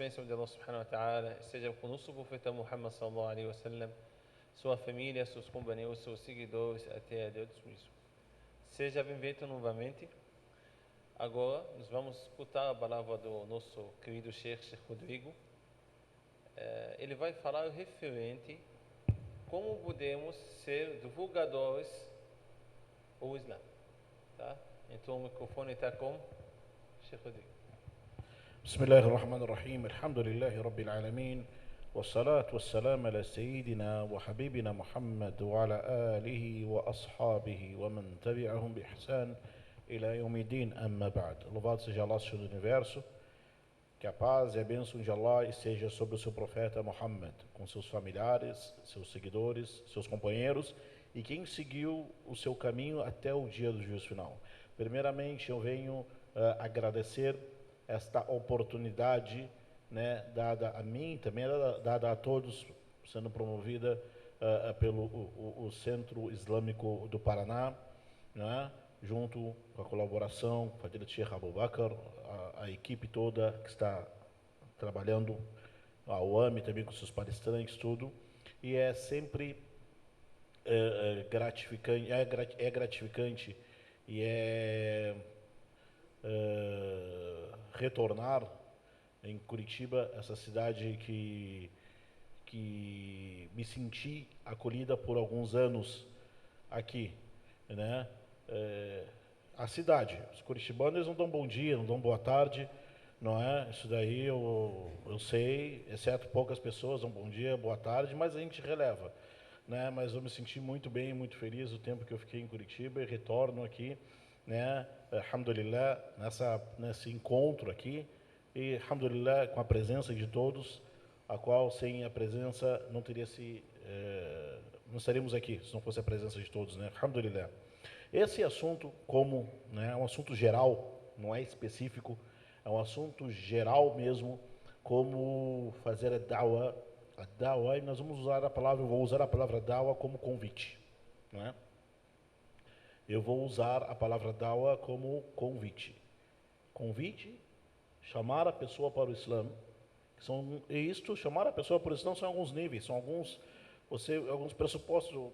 bênçãos de Allah subhanahu wa ta'ala estejam com o nosso profeta Muhammad sallallahu alaihi wasallam, sua família, seus companheiros, seus seguidores até a dia do juízo. Seja bem-vindo novamente. Agora nós vamos escutar a palavra do nosso querido Sheikh Rodrigo. Ele vai falar referente como podemos ser divulgadores do Islã. Tá? Então o microfone está com Sheikh Rodrigo. بسم الله الرحمن الرحيم الحمد لله رب العالمين والصلاة والسلام على سيدنا وحبيبنا محمد وعلى آله وأصحابه ومن تبعهم بإحسان إلى يوم الدين أما بعد. Louvado seja Allah, Senhor do Universo, que a paz e a bênção de Allah esteja sobre o seu profeta Muhammad, com seus familiares, seus seguidores, seus companheiros e quem seguiu o seu caminho até o dia do juízo final. Primeiramente eu venho agradecer esta oportunidade, né, dada a mim, também dada a todos, sendo promovida pelo o Centro Islâmico do Paraná, né, junto com a colaboração com a Fadilat Sheikh Abu Bakr, a equipe toda que está trabalhando, a UAMI também com seus palestrantes, tudo, e é sempre gratificante e retornar em Curitiba, essa cidade que me senti acolhida por alguns anos aqui, né? A cidade, os curitibanos não dão bom dia, não dão boa tarde, não é? Isso daí eu sei, exceto poucas pessoas dão bom dia, boa tarde, mas a gente releva, né? Mas eu me senti muito bem, muito feliz o tempo que eu fiquei em Curitiba e retorno aqui, né? Alhamdulillah, nesse encontro aqui, e alhamdulillah com a presença de todos, a qual sem a presença não estaríamos aqui, se não fosse a presença de todos, né? Alhamdulillah. Esse assunto, né, é um assunto geral, não é específico, é um assunto geral mesmo, como fazer a da'wah, e nós vamos usar eu vou usar a palavra da'wah como convite, não é? Eu vou usar a palavra da'wah como convite. Convite, chamar a pessoa para o Islã. Chamar a pessoa para o Islã são alguns níveis, são alguns pressupostos. Eu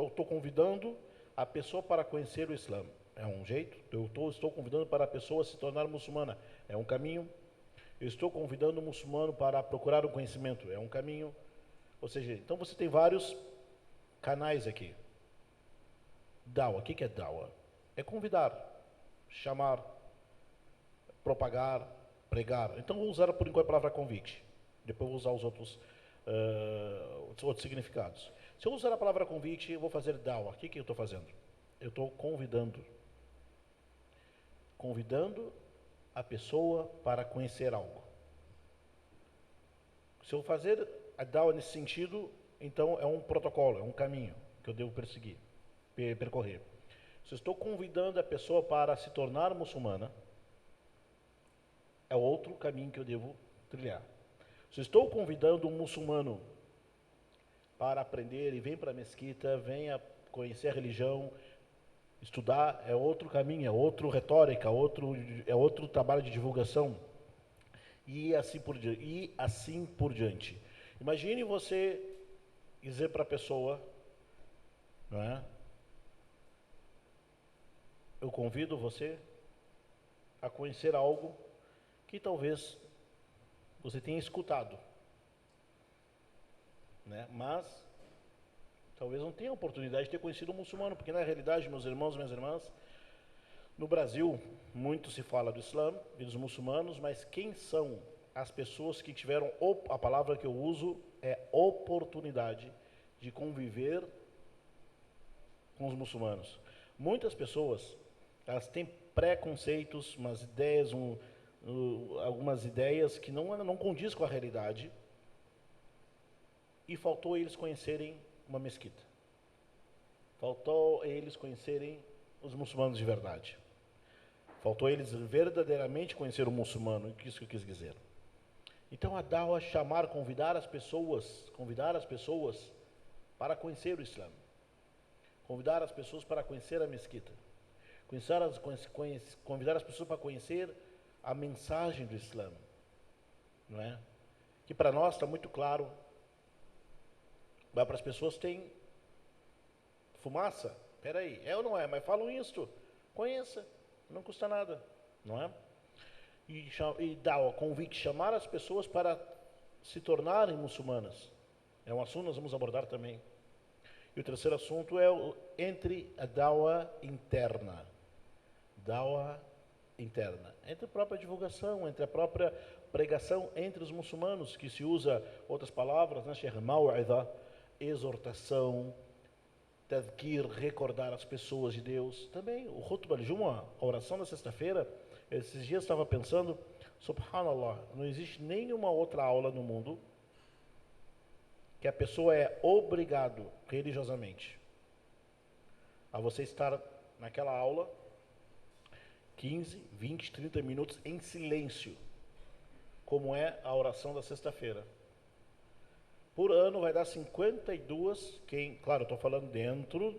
estou convidando a pessoa para conhecer o Islã. É um jeito. Eu estou convidando para a pessoa se tornar muçulmana. É um caminho. Eu estou convidando o muçulmano para procurar o conhecimento. É um caminho. Ou seja, então você tem vários canais aqui. Da'wah, o que é da'wah? É convidar, chamar, propagar, pregar. Então vou usar por enquanto a palavra convite. Depois vou usar os outros significados. Se eu usar a palavra convite, eu vou fazer da'wah. O que eu estou fazendo? Eu estou convidando a pessoa para conhecer algo. Se eu fazer a da'wah nesse sentido, então é um protocolo, é um caminho que eu devo percorrer. Se eu estou convidando a pessoa para se tornar muçulmana, é outro caminho que eu devo trilhar. Se eu estou convidando um muçulmano para aprender e vem para a mesquita, venha conhecer a religião, estudar, é outro caminho, é outra retórica, é outro trabalho de divulgação e assim por diante. Imagine você dizer para a pessoa, não é? Eu convido você a conhecer algo que talvez você tenha escutado, né? Mas talvez não tenha oportunidade de ter conhecido um muçulmano, porque na realidade, meus irmãos e minhas irmãs, no Brasil muito se fala do Islã e dos muçulmanos, mas quem são as pessoas que tiveram, a palavra que eu uso é oportunidade de conviver com os muçulmanos? Muitas pessoas, elas têm preconceitos, algumas ideias que não condiz com a realidade, e faltou eles conhecerem uma mesquita. Faltou eles conhecerem os muçulmanos de verdade. Faltou eles verdadeiramente conhecer o muçulmano, isso que eu quis dizer. Então a da'wah é convidar as pessoas para conhecer o Islã. Convidar as pessoas para conhecer a mesquita. Convidar as pessoas para conhecer a mensagem do Islã, não é? que para nós está muito claro, mas para as pessoas tem fumaça. Espera aí, é ou não é? Mas falam isto. Conheça, não custa nada, não é? E dá o convite, chamar as pessoas para se tornarem muçulmanas. É um assunto que nós vamos abordar também. E o terceiro assunto é entre a dawa interna. Dawa interna. Entre a própria divulgação, entre a própria pregação entre os muçulmanos, que se usa outras palavras, né? Maw'idha, exortação, tadhkir, recordar as pessoas de Deus. Também o khutbah al-Jumu'ah, a oração da sexta-feira. Esses dias estava pensando, subhanallah, não existe nenhuma outra aula no mundo que a pessoa é obrigado religiosamente a você estar naquela aula 15, 20, 30 minutos em silêncio, como é a oração da sexta-feira. Por ano vai dar 52, claro, eu estou falando dentro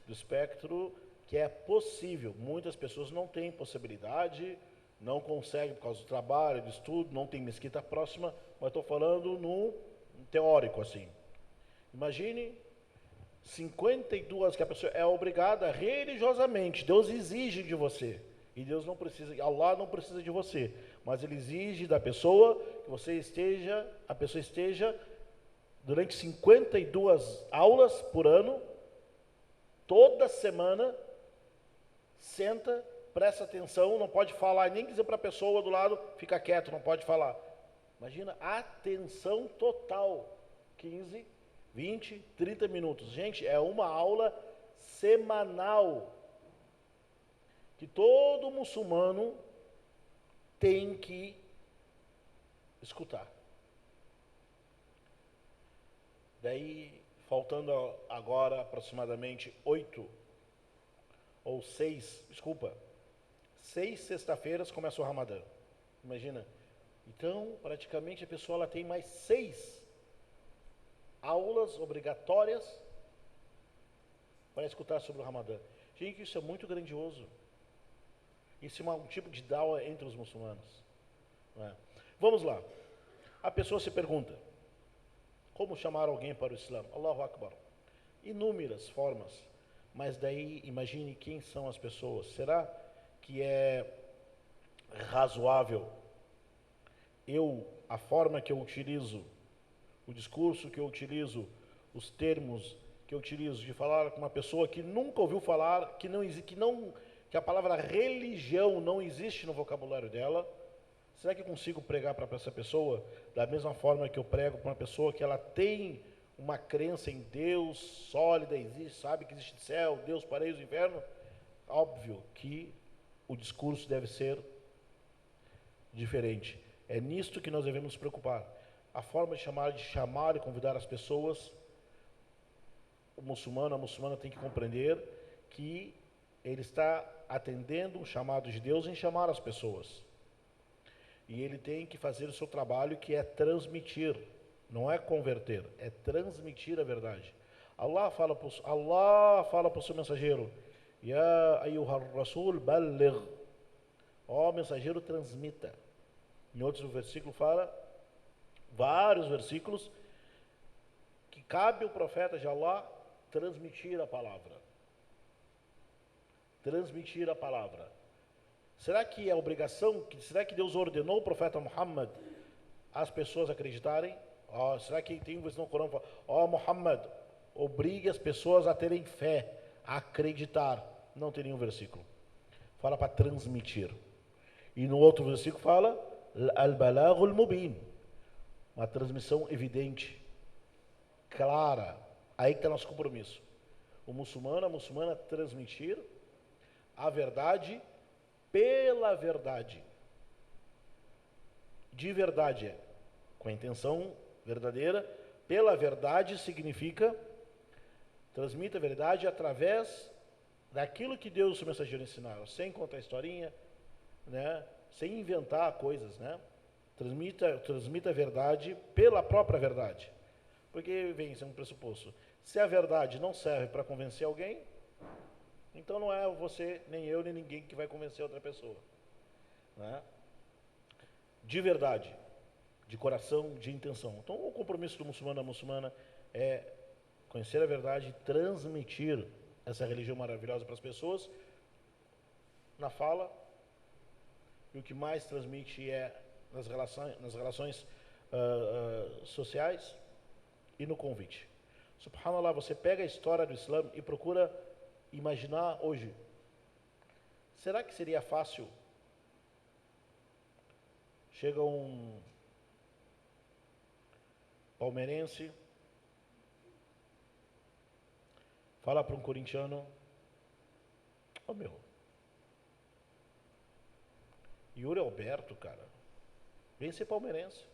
do espectro que é possível. Muitas pessoas não têm possibilidade, não conseguem por causa do trabalho, do estudo, não tem mesquita próxima, mas estou falando no teórico assim. Imagine 52 que a pessoa é obrigada religiosamente, Deus exige de você. E Deus não precisa, Allah não precisa de você, mas Ele exige da pessoa que a pessoa esteja durante 52 aulas por ano, toda semana, senta, presta atenção, não pode falar, nem dizer para a pessoa do lado, fica quieto, não pode falar. Imagina, atenção total, 15, 20, 30 minutos. Gente, é uma aula semanal que todo muçulmano tem que escutar. Daí, faltando agora aproximadamente 6 sexta-feiras começa o Ramadã. Imagina. Então, praticamente a pessoa ela tem mais 6 aulas obrigatórias para escutar sobre o Ramadã. Gente, isso é muito grandioso. Isso é um tipo de dawa entre os muçulmanos. Não é? Vamos lá. A pessoa se pergunta, como chamar alguém para o Islã? Allahu Akbar. Inúmeras formas. Mas daí, imagine quem são as pessoas. Será que é razoável a forma que eu utilizo, o discurso que eu utilizo, os termos que eu utilizo de falar com uma pessoa que nunca ouviu falar, que a palavra religião não existe no vocabulário dela? Será que eu consigo pregar para essa pessoa da mesma forma que eu prego para uma pessoa que ela tem uma crença em Deus sólida, existe, sabe que existe céu, Deus, paraíso, inferno? Óbvio que o discurso deve ser diferente. É nisto que nós devemos nos preocupar. A forma de chamar e convidar as pessoas, a muçulmana tem que compreender que ele está atendendo um chamado de Deus em chamar as pessoas. E ele tem que fazer o seu trabalho, que é transmitir, não é converter, é transmitir a verdade. Allah fala para o seu mensageiro, Ya ayyuhar rasul balligh, ó mensageiro, transmita. Em outros versículos fala, vários versículos, que cabe ao profeta de Allah transmitir a palavra. Transmitir a palavra. Será que é obrigação? Será que Deus ordenou o profeta Muhammad as pessoas acreditarem? Será que tem um versículo no Corão que fala, Muhammad, obrigue as pessoas a terem fé, a acreditar? Não tem nenhum versículo. Fala para transmitir. E no outro versículo fala, al-balaghul mubin, uma transmissão evidente, clara. Aí que está nosso compromisso. A muçulmana transmitir a verdade pela verdade. De verdade, com a intenção verdadeira. Pela verdade significa transmita a verdade através daquilo que Deus e o seu mensageiro ensinaram, sem contar historinha, né? Sem inventar coisas, né? Transmita a verdade pela própria verdade. Porque vem, isso é um pressuposto. Se a verdade não serve para convencer alguém, então não é você, nem eu, nem ninguém que vai convencer outra pessoa. Né? De verdade. de coração, de intenção. Então, o compromisso do muçulmano, da muçulmana, é conhecer a verdade e transmitir essa religião maravilhosa para as pessoas na fala, e o que mais transmite é nas relações sociais e no convite. Subhanallah, você pega a história do Islã e procura imaginar hoje. Será que seria fácil? Chega um palmeirense, fala para um corintiano: ô meu, Yuri Alberto, cara, vem ser palmeirense.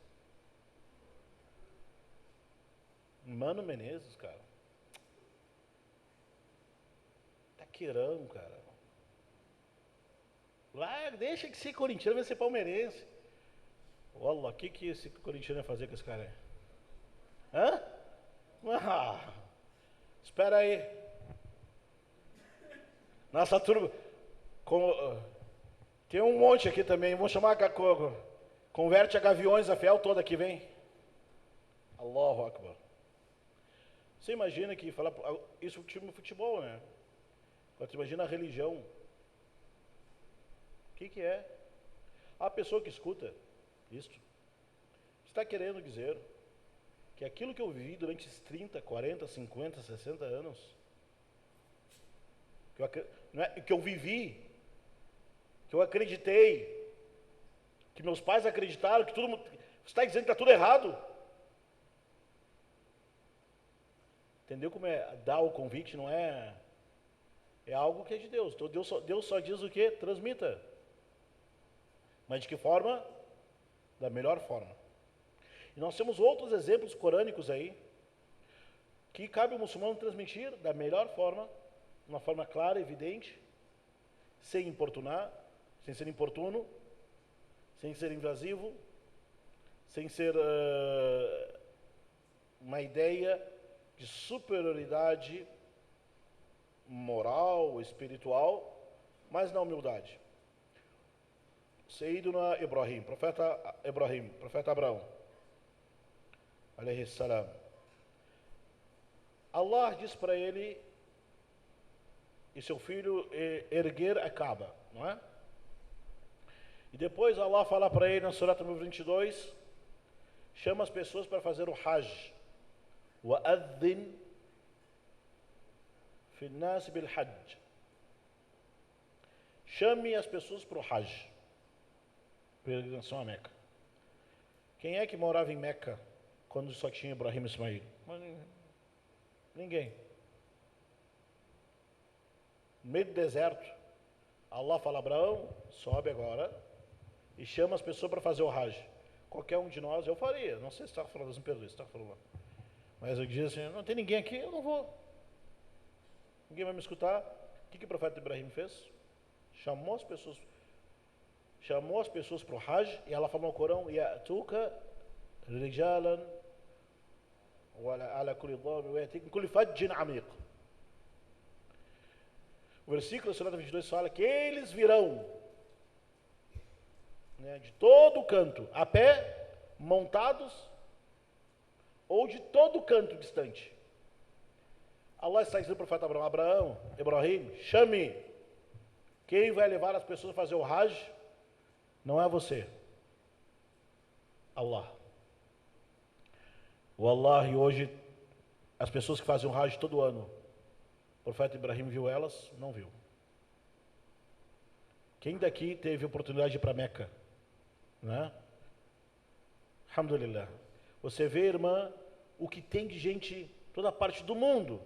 Mano Menezes, cara. Taqueirão, cara. Lá, deixa que ser corintiano, vai ser palmeirense. Olha, o que esse corintiano ia fazer com esse cara aí? Hã? Ah, espera aí. Nossa turma. Tem um monte aqui também. Vou chamar converte a Gaviões, a fiel toda que vem. Allahu Akbar. Você imagina que falar isso é time de futebol, né? Quando você imagina a religião, o que é? A pessoa que escuta isto está querendo dizer que aquilo que eu vivi durante esses 30, 40, 50, 60 anos, que eu vivi, que eu acreditei, que meus pais acreditaram, que tudo, você está dizendo que está tudo errado? Entendeu como é dar o convite? Não é... É algo que é de Deus. Então Deus só diz o quê? Transmita. Mas de que forma? Da melhor forma. E nós temos outros exemplos corânicos aí, que cabe ao muçulmano transmitir da melhor forma, de uma forma clara, evidente, sem importunar, sem ser importuno, sem ser invasivo, sem ser uma ideia de superioridade moral, espiritual, mas na humildade. Sayyiduna Ibrahim, profeta Abraão, alayhi salam. Allah diz para ele e seu filho erguer a Kaaba, não é? E depois Allah fala para ele na Surah número 22, chama as pessoas para fazer o Hajj. وَأَذِّنْ فِي النَّاسِ بِالْحَجِّ. Chame as pessoas para o Hajj, peregrinação a Meca. Quem é que morava em Meca quando só tinha Ibrahim e Ismail? Ninguém. No meio do deserto, Allah fala: Abraão, sobe agora e chama as pessoas para fazer o Hajj. Qualquer um de nós, eu faria. Não sei se está falando, me perdoe, se está falando. Mas eu disse assim: não tem ninguém aqui, eu não vou. Ninguém vai me escutar. O que o profeta Ibrahim fez? Chamou as pessoas para o Hajj, e ela falou no Corão: Ya'tuka rijalan wa ala kulli dhamir wa yatik min kulli fajjin amiq. O versículo 22 fala que eles virão, né, de todo canto, a pé, montados, ou de todo canto distante. Allah está dizendo ao profeta Abraão: Ibrahim, chame. Quem vai levar as pessoas a fazer o Hajj não é você, Allah. Wallahi, hoje as pessoas que fazem o Hajj todo ano, o profeta Ibrahim viu elas? Não viu. Quem daqui teve oportunidade de ir para Meca? Né? Alhamdulillah. Você vê, irmã, o que tem de gente, toda parte do mundo,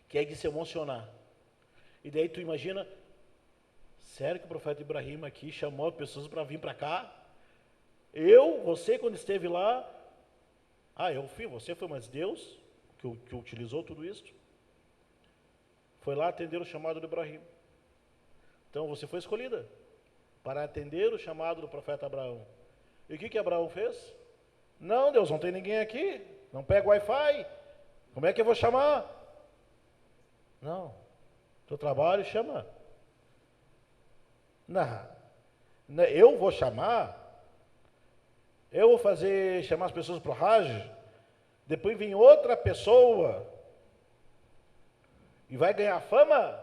que é de se emocionar. E daí tu imagina, sério que o profeta Ibrahim aqui chamou pessoas para vir para cá? Você quando esteve lá, eu fui, você foi, mas Deus, que utilizou tudo isso, foi lá atender o chamado de Ibrahim. Então você foi escolhida para atender o chamado do profeta Abraão. E o que Abraão fez? Não, Deus, não tem ninguém aqui, não pega o Wi-Fi, como é que eu vou chamar? Não, teu trabalho chama. Não, eu vou chamar Eu vou chamar as pessoas para o Hajj, depois vem outra pessoa e vai ganhar fama?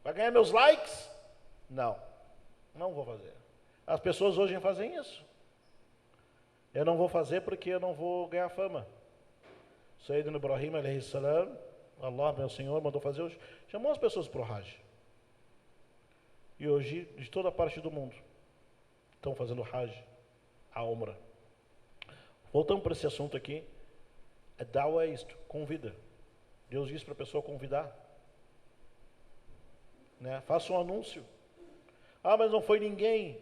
Vai ganhar meus likes? Não, não vou fazer. As pessoas hoje fazem isso. Eu não vou fazer porque eu não vou ganhar fama. Sayyidina Ibrahim, alayhi salam, Allah, meu Senhor, mandou fazer hoje. Chamou as pessoas para o Hajj. E hoje, de toda parte do mundo, estão fazendo Hajj, a Umrah. Voltando para esse assunto aqui, a Dawah é isto, convida. Deus diz para a pessoa convidar. Né? Faça um anúncio. Ah, mas não foi ninguém.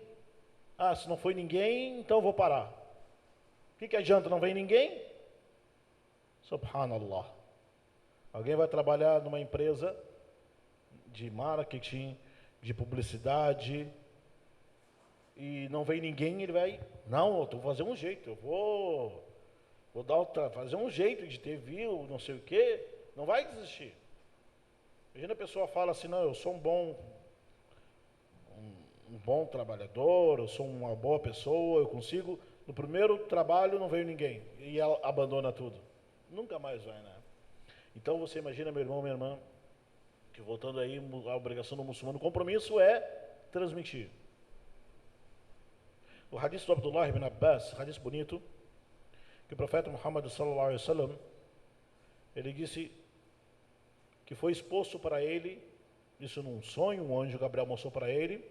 Ah, se não foi ninguém, então eu vou parar. O que adianta? Não vem ninguém? Subhanallah. Alguém vai trabalhar numa empresa de marketing, de publicidade, e não vem ninguém, ele vai, não, eu vou fazer um jeito, eu vou fazer um jeito de ter view, não sei o quê, não vai desistir. Imagina a pessoa fala assim, não, eu sou um bom trabalhador, eu sou uma boa pessoa, eu consigo, no primeiro trabalho não veio ninguém, e ela abandona tudo. Nunca mais vai, né? Então você imagina, meu irmão, minha irmã, que voltando aí, a obrigação do muçulmano, o compromisso é transmitir. O hadith do Abdullah ibn Abbas, hadith bonito, que o profeta Muhammad sallallahu alaihi wasallam, ele disse que foi exposto para ele, isso num sonho, um anjo Gabriel mostrou para ele,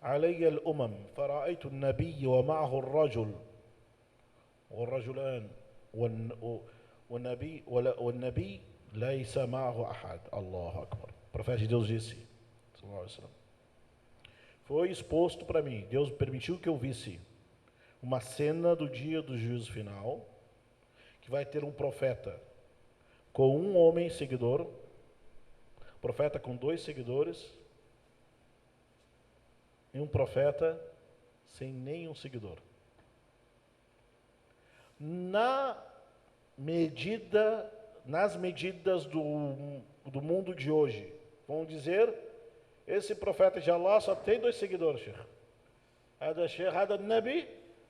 علي الأمم فرأيت النبي ومعه الرجل والرجلان والنبي ليس معه أحد. الله أكبر. O profeta de Deus disse, sallallahu alaihi wasallam, foi exposto para mim, Deus permitiu que eu visse uma cena do dia do juízo final, que vai ter um profeta com um homem seguidor, profeta com 2 seguidores, e um profeta sem nenhum seguidor. Nas medidas do mundo de hoje, vão dizer, esse profeta de Allah só tem 2 seguidores, Sheikh. هذا الشيخ هذا النبي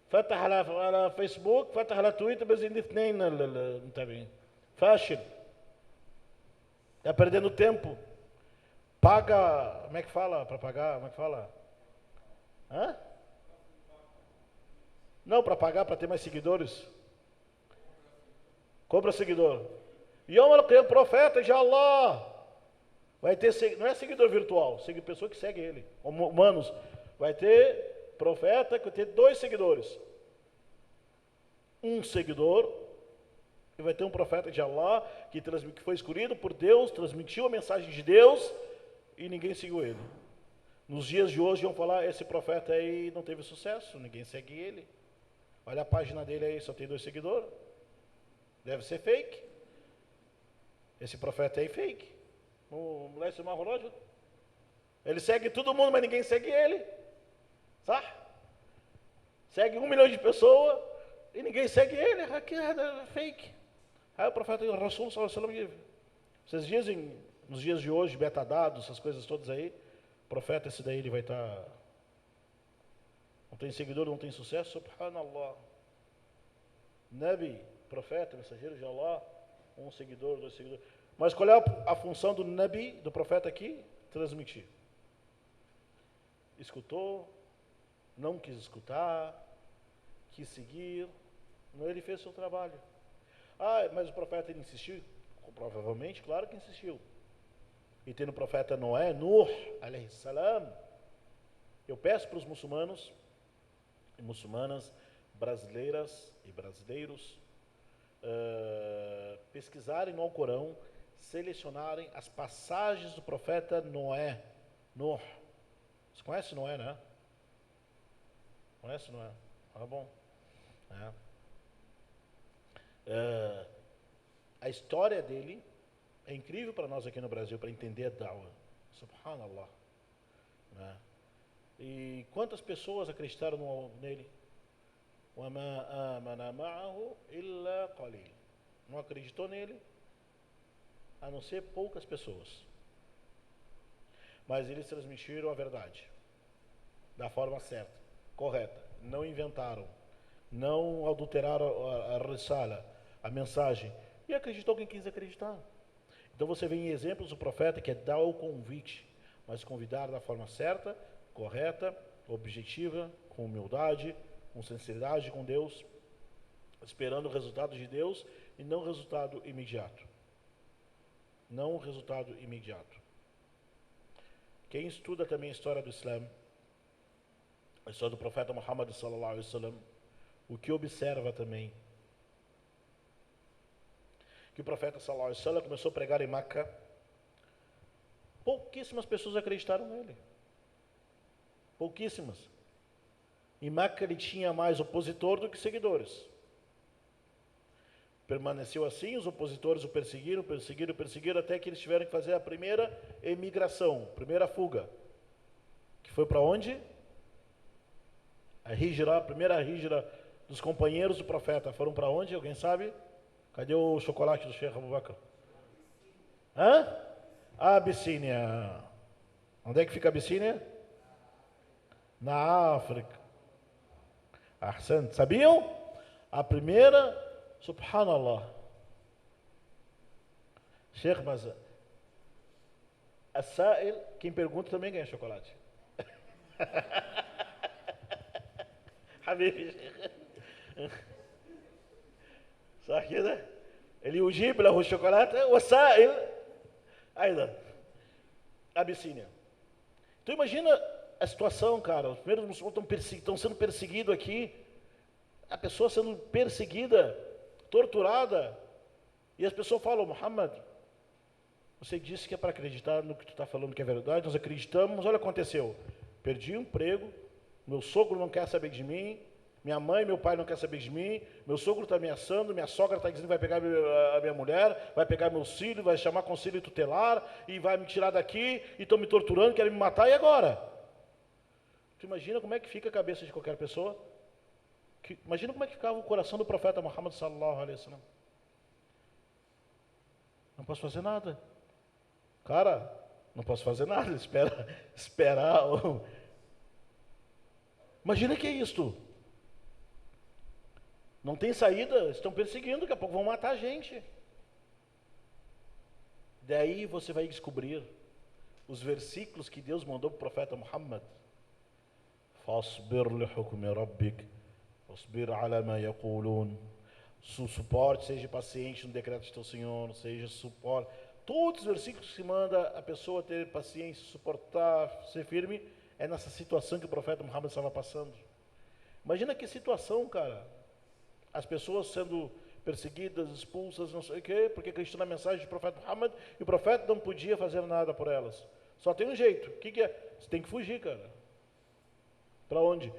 فتح على فيسبوك فتح على تويتر بس عندي 2 المتابعين. فاشل. Está perdendo tempo. Paga, como é que fala para pagar? Como é que fala? Hã? Não, para pagar, para ter mais seguidores. Compra seguidor. E o profeta de Allah vai ter, não é seguidor virtual, pessoa que segue ele, humanos. Vai ter profeta que vai ter 2 seguidores. Um seguidor, e vai ter um profeta de Allah que foi escolhido por Deus, transmitiu a mensagem de Deus e ninguém seguiu ele. Nos dias de hoje vão falar, esse profeta aí não teve sucesso, ninguém segue ele. Olha a página dele aí, só tem 2 seguidores. Deve ser fake. Esse profeta aí fake. O moleque do relógio. Ele segue todo mundo, mas ninguém segue ele. Sabe? Segue 1 milhão de pessoas e ninguém segue ele. Aqui é fake. Aí o profeta Rasul sallallahu alaihi wasallam, vocês dizem, nos dias de hoje, metadados, essas coisas todas aí, profeta esse daí ele vai estar, não tem seguidor, não tem sucesso, subhanallah. Nabi, profeta, mensageiro de Allah, 1 seguidor, 2 seguidores. Mas qual é a função do Nabi, do profeta aqui? Transmitir. Escutou, não quis escutar, quis seguir, não, ele fez o seu trabalho. Ah, mas o profeta ele insistiu? Provavelmente, claro que insistiu. E tendo o profeta Noé, Nuh, alayhi salam, eu peço para os muçulmanos e muçulmanas, brasileiras e brasileiros, pesquisarem no Alcorão, selecionarem as passagens do profeta Noé, Nuh. Você conhece Noé, né? Conhece Noé? Tá bom. A história dele é incrível para nós aqui no Brasil, para entender a Dawah. Subhanallah. Né? E quantas pessoas acreditaram nele? وَمَا آمَنَ مَعَهُ إِلَّا قَلِيلٌ. Não acreditou nele, a não ser poucas pessoas. Mas eles transmitiram a verdade, da forma certa, correta. Não inventaram, não adulterar a risala, a mensagem. E acreditou quem quis acreditar. Então você vê em exemplos do profeta que é dar o convite, mas convidar da forma certa, correta, objetiva, com humildade, com sinceridade com Deus, esperando o resultado de Deus e não o resultado imediato. Não o resultado imediato. Quem estuda também a história do Islã, a história do profeta Muhammad sallallahu alaihi wasallam, o que observa também que o profeta sallallahu alaihi wasallam começou a pregar em Meca, pouquíssimas pessoas acreditaram nele. Pouquíssimas. Em Meca ele tinha mais opositor do que seguidores. Permaneceu assim, os opositores o perseguiram, até que eles tiveram que fazer a primeira emigração, primeira fuga. Que foi para onde? A primeira hijra dos companheiros do profeta. Foram para onde? Alguém sabe? Cadê o chocolate do Sheikh Abu Bakr? Hã? Abissínia. Onde é que fica a Abissínia? Na África. Ahsan. Sabiam? A primeira, subhanallah. Sheikh, mas As-Sa'il, quem pergunta também ganha chocolate. Habibi, Sheikh. صح كده اللي يجيب له الشوكولاته والسائل ايضا Abissínia. Então imagina a situação, cara. Os primeiros muçulmanos estão sendo perseguidos aqui, a pessoa sendo perseguida, torturada, e as pessoas falam: Muhammad, você disse que é para acreditar no que tu está falando que é verdade, nós acreditamos, olha o que aconteceu, perdi o emprego, meu sogro não quer saber de mim, minha mãe e meu pai não querem saber de mim, meu sogro está ameaçando, minha sogra está dizendo que vai pegar a minha mulher, vai pegar meus filhos, vai chamar conselho tutelar e vai me tirar daqui, e estão me torturando, querem me matar, e agora? Tu imagina como é que fica a cabeça de qualquer pessoa? Imagina como é que ficava o coração do profeta Muhammad sallallahu alaihi wasallam. Não posso fazer nada. Cara, não posso fazer nada, esperar. Imagina que é isto. Não tem saída, estão perseguindo, daqui a pouco vão matar a gente. Daí você vai descobrir os versículos que Deus mandou para o profeta Muhammad. فَاصْبِرْ لِحُكْمِ رَبِّكَ وَاصْبِرْ عَلَى مَا يَقُولُونَ. Suporte, seja paciente no decreto de teu Senhor, seja suporte. Todos os versículos que manda a pessoa ter paciência, suportar, ser firme, é nessa situação que o profeta Muhammad estava passando. Imagina que situação, cara. As pessoas sendo perseguidas, expulsas, não sei o quê, porque acreditam na mensagem do profeta Muhammad, e o profeta não podia fazer nada por elas. Só tem um jeito. O que é? Você tem que fugir, cara. Para onde?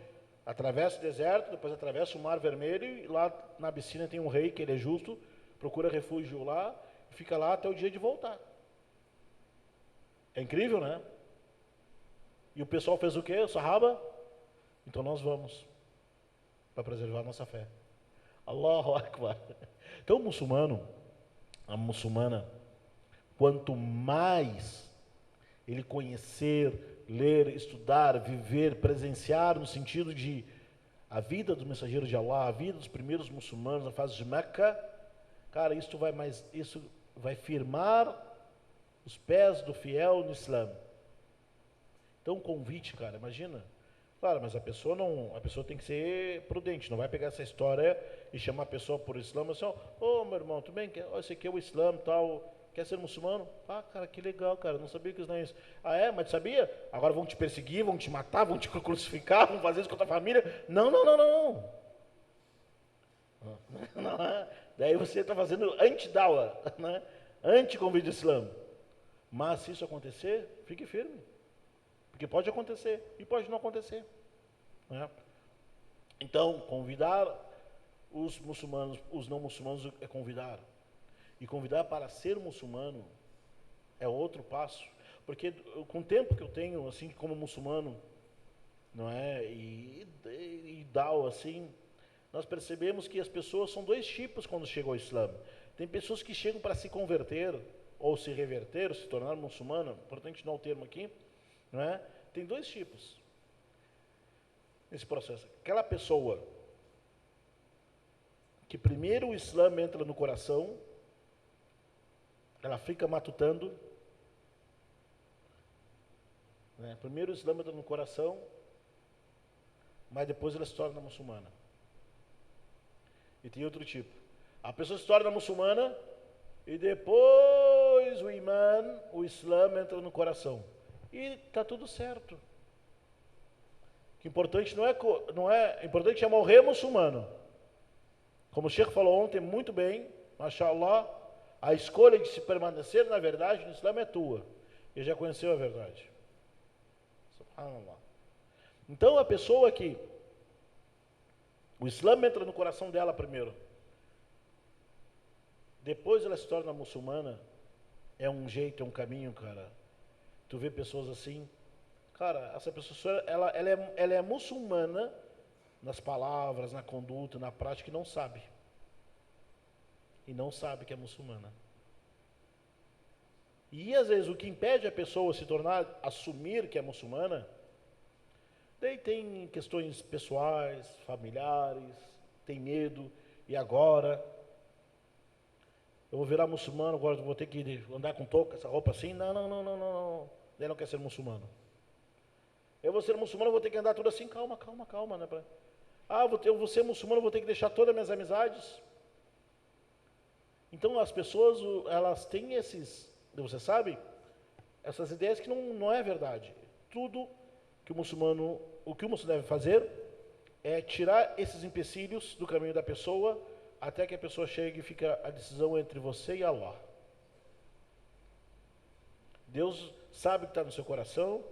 Atravessa o deserto, depois atravessa o Mar Vermelho, e lá na Abissínia tem um rei, que ele é justo, procura refúgio lá, e fica lá até o dia de voltar. É incrível, né? E o pessoal fez o quê? O Sahaba? Então nós vamos, para preservar a nossa fé. Allahu Akbar. Então o muçulmano, a muçulmana, quanto mais ele conhecer, ler, estudar, viver, presenciar, no sentido de a vida dos mensageiros de Allah, a vida dos primeiros muçulmanos na fase de Meca, cara, isso vai firmar os pés do fiel no Islã. Então, convite, cara, imagina. Claro, mas a pessoa tem que ser prudente, não vai pegar essa história e chamar a pessoa por Islã, assim, ô meu irmão, tudo bem? Esse aqui é o Islã e tal, quer ser muçulmano? Ah, cara, que legal, cara, não sabia que isso não é isso. Ah, é? Mas sabia? Agora vão te perseguir, vão te matar, vão te crucificar, vão fazer isso com a tua família. Não. Daí você está fazendo anti-dawa, né? Anti-convite do Islã. Mas se isso acontecer, fique firme. Porque pode acontecer e pode não acontecer. Né? Então, convidar os muçulmanos, os não muçulmanos é convidar. E convidar para ser muçulmano é outro passo. Porque com o tempo que eu tenho, assim, como muçulmano, não é? E dao, assim, nós percebemos que as pessoas são dois tipos quando chegam ao Islã. Tem pessoas que chegam para se converter, ou se reverter, ou se tornar muçulmano, importante não o termo aqui, não é? Tem dois tipos nesse processo. Aquela pessoa que primeiro o Islã entra no coração, ela fica matutando, né? Primeiro o Islã entra no coração, mas depois ela se torna muçulmana. E tem outro tipo. A pessoa se torna muçulmana e depois o imã, o Islã entra no coração. E está tudo certo. O importante importante é morrer muçulmano. Como o Sheikh falou ontem muito bem, mashallah, a escolha de se permanecer na verdade no Islã é tua. Ele já conheceu a verdade. Subhanallah. Então a pessoa que o Islã entra no coração dela primeiro, depois ela se torna muçulmana, é um jeito, é um caminho, cara. Tu vê pessoas assim, cara, essa pessoa, ela é muçulmana nas palavras, na conduta, na prática, e não sabe. E não sabe que é muçulmana. E às vezes o que impede a pessoa se tornar, assumir que é muçulmana, daí tem questões pessoais, familiares, tem medo, e agora? Eu vou virar muçulmano, agora vou ter que andar com touca, essa roupa assim? Não. Ele não quer ser muçulmano. Eu vou ser muçulmano, vou ter que andar tudo assim, calma, né? Eu vou ser muçulmano, vou ter que deixar todas as minhas amizades. Então as pessoas, elas têm você sabe, essas ideias que não é verdade. Tudo que o muçulmano deve fazer é tirar esses empecilhos do caminho da pessoa, até que a pessoa chegue e fica a decisão entre você e Allah. Deus sabe o que está no seu coração,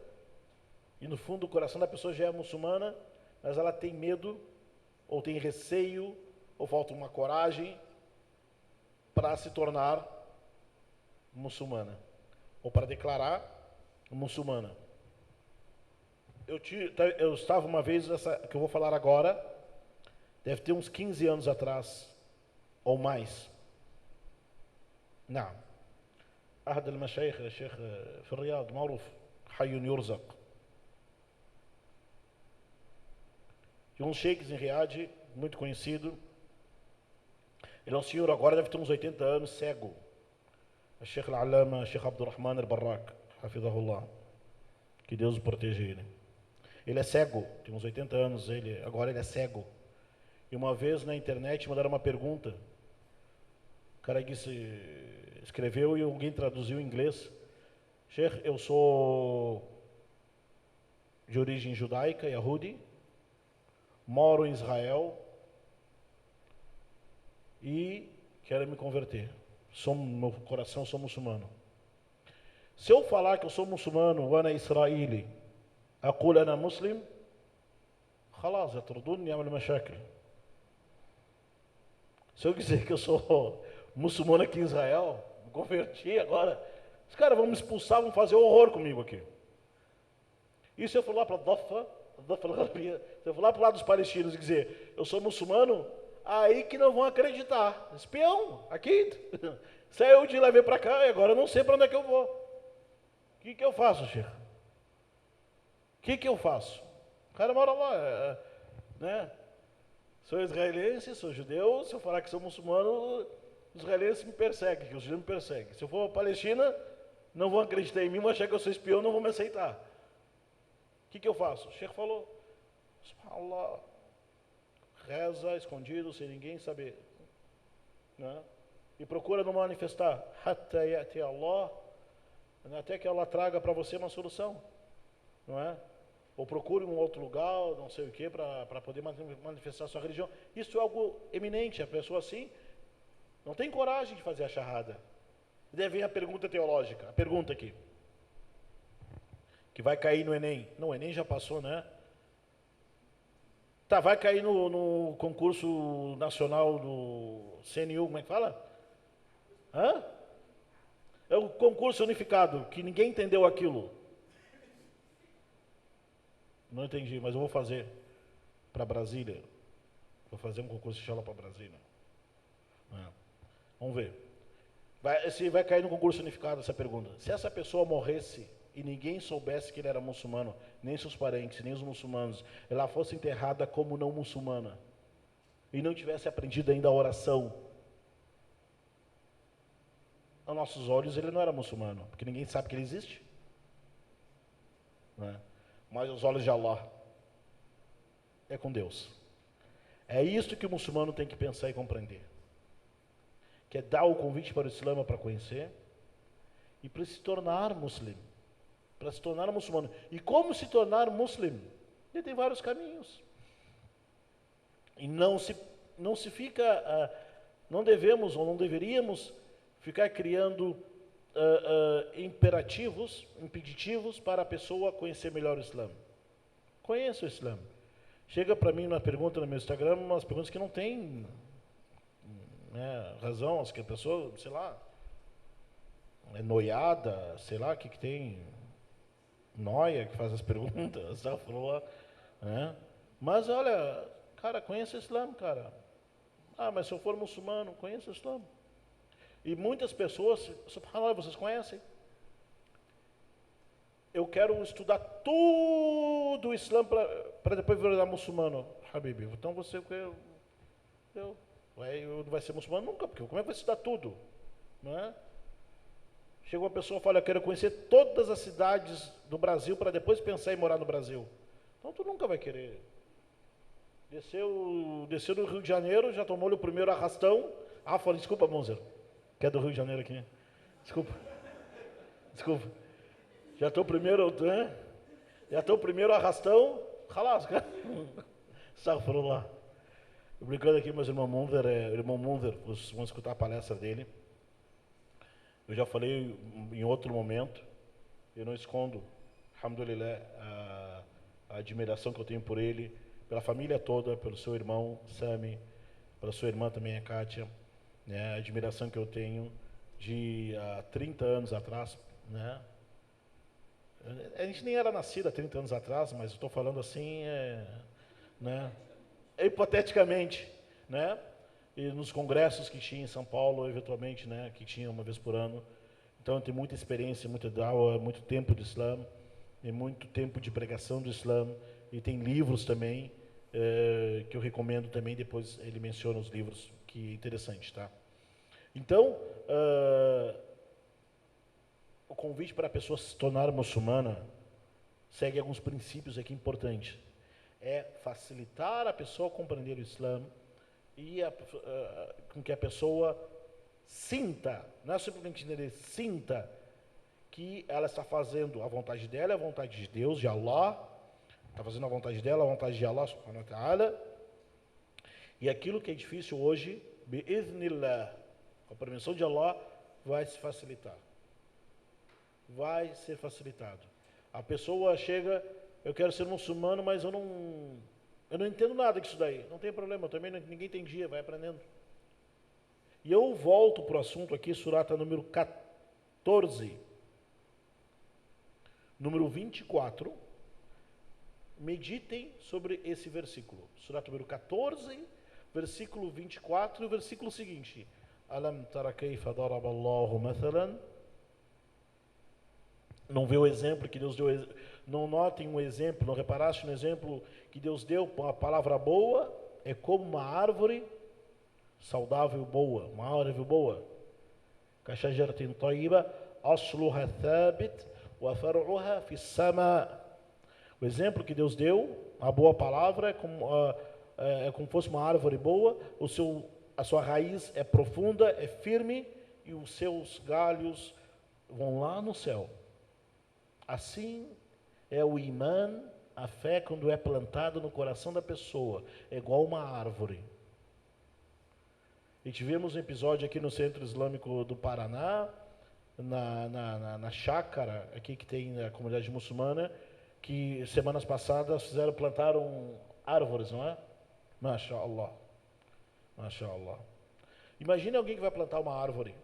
e no fundo do coração da pessoa já é muçulmana, mas ela tem medo, ou tem receio, ou falta uma coragem para se tornar muçulmana, ou para declarar muçulmana. Eu estava uma vez, essa que eu vou falar agora, deve ter uns 15 anos atrás, ou mais. نعم أحد المشايخ الشيخ في الرياض معروف حي يرزق. De um sheikhs em Riad, muito conhecido. Ele é um senhor, agora deve ter uns 80 anos, cego. O Sheikh Al-Allama, Sheikh Abdurrahman Al-Barrak, hafidahullah. Que Deus o proteja ele. Ele é cego, tem uns 80 anos, agora ele é cego. E uma vez na internet mandaram uma pergunta. O cara escreveu e alguém traduziu em inglês. Sheikh, eu sou de origem judaica, Yahudi, moro em Israel e quero me converter. Meu coração, sou muçulmano. Se eu falar que eu sou muçulmano, وأنا إسرائيلي أقول أنا مسلم خلاص يطردوني يعمل مشاكل. Se eu dizer que eu sou muçulmano aqui em Israel, me converti agora, os caras vão me expulsar, vão fazer horror comigo aqui. E se eu for lá para se eu for lá para o lado dos palestinos e dizer, eu sou muçulmano, aí que não vão acreditar. Espião, aqui, saiu de lá, veio para cá, e agora eu não sei para onde é que eu vou. O que eu faço, Sheikh? O que eu faço? O cara mora lá, né? Sou israelense, sou judeu, se eu falar que sou muçulmano, os israelenses me perseguem, que os judeus me perseguem. Se eu for para a Palestina, não vão acreditar em mim, vão achar que eu sou espião, não vão me aceitar. O que eu faço? O Sheikh falou, subhanallah, reza escondido, sem ninguém saber. Né? E procura não manifestar, hatta ya'ti Allah, até que Allah traga para você uma solução. Não é? Ou procure um outro lugar, não sei o que, para poder manifestar sua religião. Isso é algo eminente, a pessoa assim não tem coragem de fazer a shahada. E daí vem a pergunta teológica, a pergunta aqui, que vai cair no Enem. Não, o Enem já passou, né? Tá, vai cair no concurso nacional do CNU, como é que fala? Hã? É o concurso unificado, que ninguém entendeu aquilo. Não entendi, mas eu vou fazer para Brasília. Vou fazer um concurso de para Brasília. Vamos ver. Se vai cair no concurso unificado essa pergunta. Se essa pessoa morresse e ninguém soubesse que ele era muçulmano, nem seus parentes, nem os muçulmanos, ela fosse enterrada como não muçulmana, e não tivesse aprendido ainda a oração, aos nossos olhos ele não era muçulmano, porque ninguém sabe que ele existe, né? Mas aos olhos de Allah é com Deus. É isso que o muçulmano tem que pensar e compreender, que é dar o convite para o Islã para conhecer e para se tornar muçulmano, para se tornar muçulmano. E como se tornar muçulmano? Ele tem vários caminhos. E não se fica, não devemos ou não deveríamos ficar criando impeditivos para a pessoa conhecer melhor o Islã. Conheça o Islã. Chega para mim uma pergunta no meu Instagram, umas perguntas que não tem, né, razão, as que a pessoa, sei lá, é noiada, sei lá, o que tem, noia que faz as perguntas, já falou, né? Mas olha, cara, conheça o Islã, cara. Ah, mas se eu for muçulmano, conheça o Islã. E muitas pessoas, subhanallah, vocês conhecem? Eu quero estudar tudo o Islã para depois virar muçulmano, Habib. Então você vai ser muçulmano nunca, porque como é que vai estudar tudo? Não é? Chega uma pessoa e fala, eu quero conhecer todas as cidades do Brasil para depois pensar em morar no Brasil. Então tu nunca vai querer. Desceu do Rio de Janeiro, já tomou-lhe o primeiro arrastão. Ah, falei, desculpa, Monzer, que é do Rio de Janeiro aqui. Desculpa. Já estou primeiro, né? Já estou primeiro arrastão. Ralaço, cara. Falou lá. Brincando aqui, mas o irmão Munzer, vocês vão escutar a palestra dele. Eu já falei em outro momento, eu não escondo, alhamdulillah, a admiração que eu tenho por ele, pela família toda, pelo seu irmão Sami, pela sua irmã também, a Kátia, né? A admiração que eu tenho de há 30 anos atrás, né? A gente nem era nascido há 30 anos atrás, mas eu estou falando assim, né? Hipoteticamente, né? E nos congressos que tinha em São Paulo, eventualmente, né? Que tinha uma vez por ano. Então eu tenho muita experiência, muita dawa, muito tempo de Islã, e muito tempo de pregação do Islã, e tem livros também, que eu recomendo também, depois ele menciona os livros, que é interessante, tá? Então, o convite para a pessoa se tornar muçulmana segue alguns princípios aqui importantes. É facilitar a pessoa a compreender o Islã e com que a pessoa sinta, não é simplesmente entender, sinta que ela está fazendo a vontade dela, a vontade de Deus, de Allah, está fazendo a vontade dela, a vontade de Allah, subhanahu wa ta'ala, e aquilo que é difícil hoje, bi'idhnillah, com a permissão de Allah, vai se facilitar. Vai ser facilitado. A pessoa chega, eu quero ser muçulmano, mas eu não entendo nada disso daí. Não tem problema, também ninguém tem dia, vai aprendendo. E eu volto para o assunto aqui, surata número 14, número 24. Meditem sobre esse versículo. Surata número 14, versículo 24 e o versículo seguinte. Alam tara kayfa daraba Allahu mathalan. Não vê o exemplo que Deus deu, não notem um exemplo, não reparaste no exemplo que Deus deu com a palavra boa, é como uma árvore saudável boa, uma árvore boa. Kashajaratin tayyiba, asluha thabit, wa far'uha fi sama. O exemplo que Deus deu, a boa palavra, é como fosse uma árvore boa, a sua raiz é profunda, é firme, e os seus galhos vão lá no céu. Assim é o imã, a fé, quando é plantada no coração da pessoa, é igual uma árvore. E tivemos um episódio aqui no Centro Islâmico do Paraná, na chácara, aqui que tem a comunidade muçulmana, que semanas passadas plantaram árvores, não é? MashaAllah. MashaAllah. Imagine alguém que vai plantar uma árvore,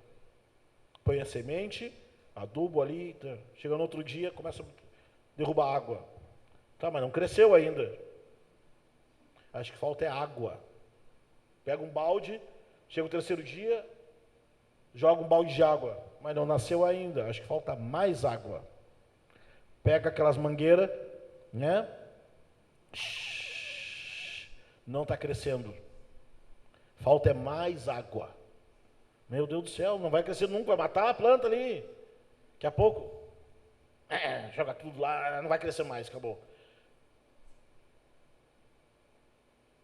põe a semente, adubo ali, chega no outro dia, começa a derrubar água. Tá, mas não cresceu ainda. Acho que falta é água. Pega um balde, chega o terceiro dia, joga um balde de água, mas não nasceu ainda. Acho que falta mais água. Pega aquelas mangueiras, né? Não está crescendo. Falta é mais água. Meu Deus do céu, não vai crescer nunca, vai matar a planta ali. Daqui a pouco, joga tudo lá, não vai crescer mais, acabou.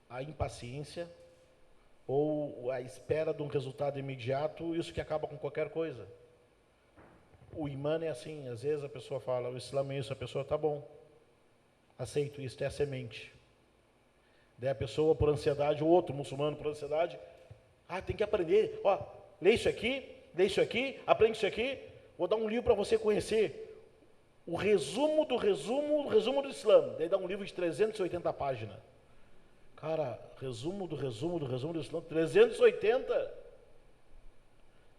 A impaciência ou a espera de um resultado imediato, isso que acaba com qualquer coisa. O imã é assim, às vezes a pessoa fala, o Islã é isso, a pessoa tá bom, aceito isso, é a semente. Daí a pessoa por ansiedade, o outro muçulmano por ansiedade, tem que aprender, lê isso aqui, aprende isso aqui, vou dar um livro para você conhecer, o resumo do Islã, daí dá um livro de 380 páginas. Cara, resumo do Islã, 380.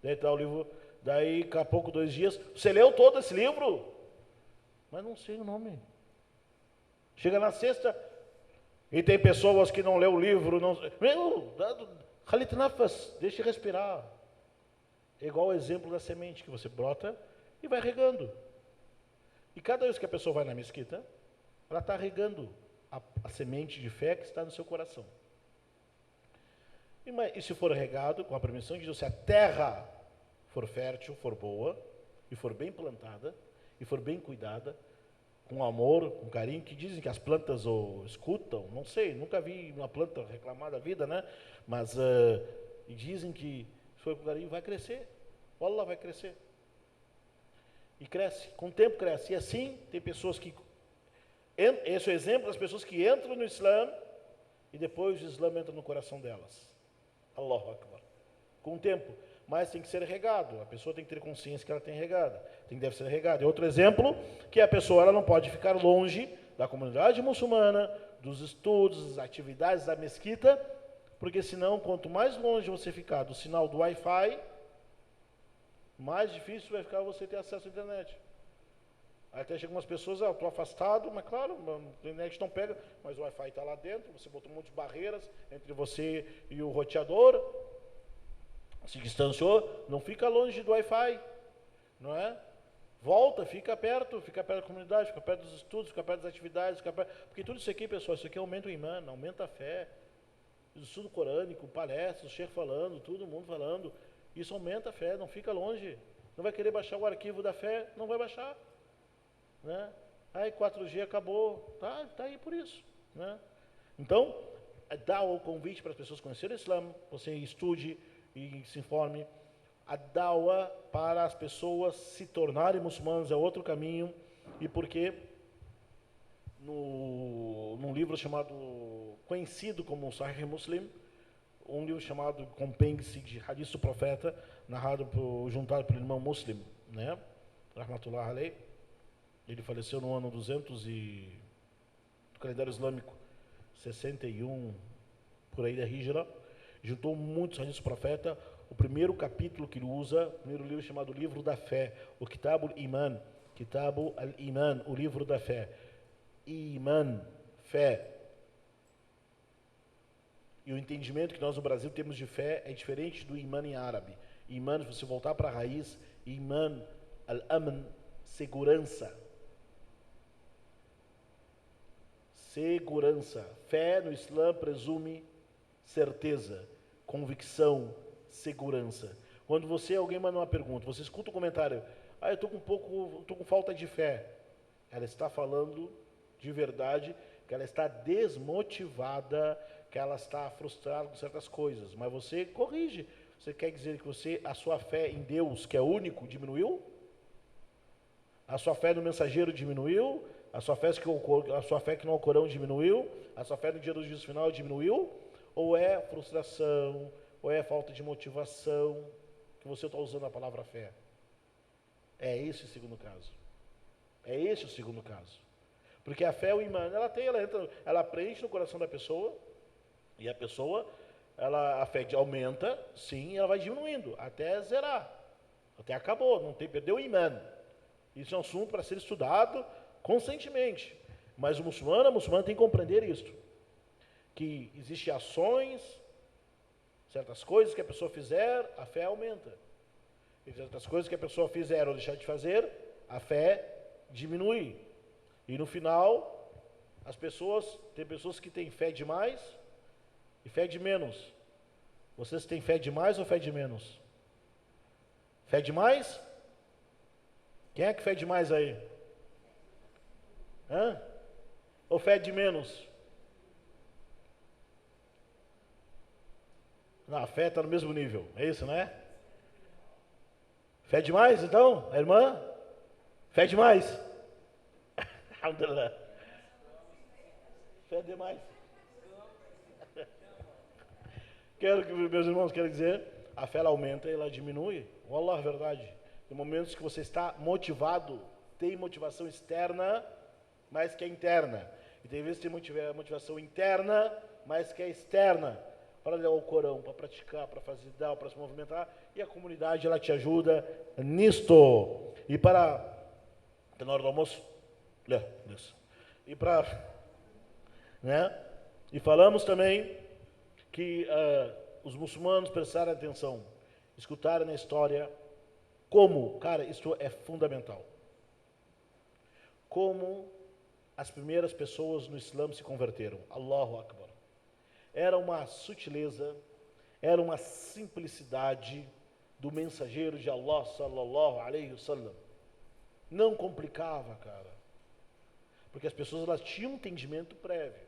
Daí tá o livro, daí daqui a pouco, 2 dias, você leu todo esse livro? Mas não sei o nome. Chega na sexta, e tem pessoas que não lê o livro, Khalit Nafas, deixa respirar. É igual o exemplo da semente que você brota e vai regando. E cada vez que a pessoa vai na mesquita, ela está regando a semente de fé que está no seu coração. E se for regado, com a permissão de Deus, se a terra for fértil, for boa, e for bem plantada, e for bem cuidada, com amor, com carinho, que dizem que as plantas escutam, não sei, nunca vi uma planta reclamar da vida, né? Mas e dizem que se for com carinho vai crescer, Allah vai crescer. E cresce, com o tempo cresce. E assim, tem pessoas que, esse é o exemplo das pessoas que entram no Islã, e depois o Islã entra no coração delas. Allahu Akbar. Com o tempo. Mas tem que ser regado. A pessoa tem que ter consciência que ela tem regada. Deve ser regada. E outro exemplo, que a pessoa ela não pode ficar longe da comunidade muçulmana, dos estudos, das atividades da mesquita, porque senão, quanto mais longe você ficar do sinal do Wi-Fi, mais difícil vai ficar você ter acesso à internet. Até chegam umas pessoas, eu estou afastado, mas claro, a internet não pega, mas o Wi-Fi está lá dentro, você botou um monte de barreiras entre você e o roteador, se distanciou, não fica longe do Wi-Fi, não é? Volta, fica perto da comunidade, fica perto dos estudos, fica perto das atividades, porque tudo isso aqui, pessoal, isso aqui aumenta o imã, aumenta a fé, estudo corânico, palestras, o Sheikh falando, todo mundo falando, isso aumenta a fé, não fica longe, não vai querer baixar o arquivo da fé, não vai baixar, né? 4G acabou, tá aí por isso, né? Então, dá o convite para as pessoas conhecerem o Islã, você estude e se informe. A dawa para as pessoas se tornarem muçulmanos é outro caminho, e porque num livro conhecido como Sahih Muslim, um livro chamado Compêndio de Hadith do Profeta, juntado pelo irmão Muslim, né? Rahmatullah alayh. Ele faleceu no ano 200 do calendário islâmico, 61, por aí da Hijra. Juntou muitos hadiths do profeta. O primeiro capítulo que ele usa, o primeiro livro chamado Livro da Fé, o Kitab al-Iman, Kitab al-Iman, o livro da fé. Iman, fé. E o entendimento que nós no Brasil temos de fé é diferente do Iman em árabe. Iman, se você voltar para a raiz, Iman, al-Amn, segurança. Segurança. Fé no Islã presume certeza, convicção, segurança. Quando alguém manda uma pergunta, você escuta o comentário, eu estou com falta de fé. Ela está falando de verdade, que ela está desmotivada, que ela está frustrada com certas coisas, mas você corrige. Você quer dizer que a sua fé em Deus, que é único, diminuiu? A sua fé no mensageiro diminuiu? A sua fé que no Alcorão diminuiu? A sua fé no dia do juízo final diminuiu? Ou é frustração? Ou é falta de motivação? Que você está usando a palavra fé? É esse o segundo caso. É esse o segundo caso. Porque a fé, o imã, ela preenche no coração da pessoa, e a pessoa, a fé aumenta, sim, ela vai diminuindo, até zerar. Até acabou, perdeu o imã. Isso é um assunto para ser estudado constantemente. Mas a muçulmana tem que compreender isto. Que existem ações, certas coisas que a pessoa fizer, a fé aumenta. E certas coisas que a pessoa fizer ou deixar de fazer, a fé diminui. E no final, tem pessoas que têm fé demais e fé de menos. Vocês têm fé de mais ou fé de menos? Fé de mais? Quem é que fé de mais aí? Hã? Ou fé de menos? Não, a fé está no mesmo nível, é isso, não é? Fé de mais, então? A irmã? Fé de mais? Alhamdulillah. Fé demais. Meus irmãos, quero dizer, a fé ela aumenta e ela diminui. Wallah, verdade. Tem momentos que você está motivado, tem motivação externa, mas que é interna. E tem vezes que tem motivação interna, mas que é externa. Para ler o Corão, para praticar, para fazer dar, para se movimentar. E a comunidade, ela te ajuda nisto. E para... Está na hora do almoço? Isso. E para... Né? E falamos também que os muçulmanos prestarem atenção, escutarem a história, como, cara, isso é fundamental. Como as primeiras pessoas no Islã se converteram. Allahu Akbar. Era uma sutileza, era uma simplicidade do mensageiro de Allah, sallallahu alaihi wasallam. Não complicava, cara. Porque as pessoas, elas tinham um entendimento prévio.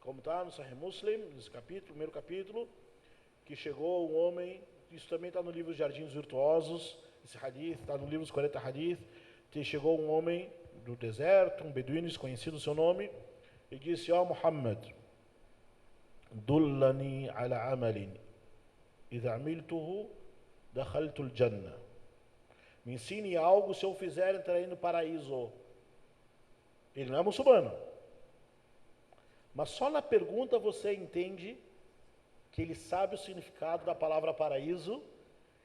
Como está no Sahih Muslim, nesse capítulo, primeiro capítulo, que chegou um homem, isso também está no livro Jardins Virtuosos, esse hadith, está no livro dos 40 hadith, que chegou um homem do deserto, um beduíno desconhecido o seu nome, e disse, ó Muhammad, dullani ala amalin, idha amiltuhu, dakhaltu al-jannah. Me ensine algo, se eu fizer, entrarei no paraíso. Ele não é muçulmano. Mas só na pergunta você entende que ele sabe o significado da palavra paraíso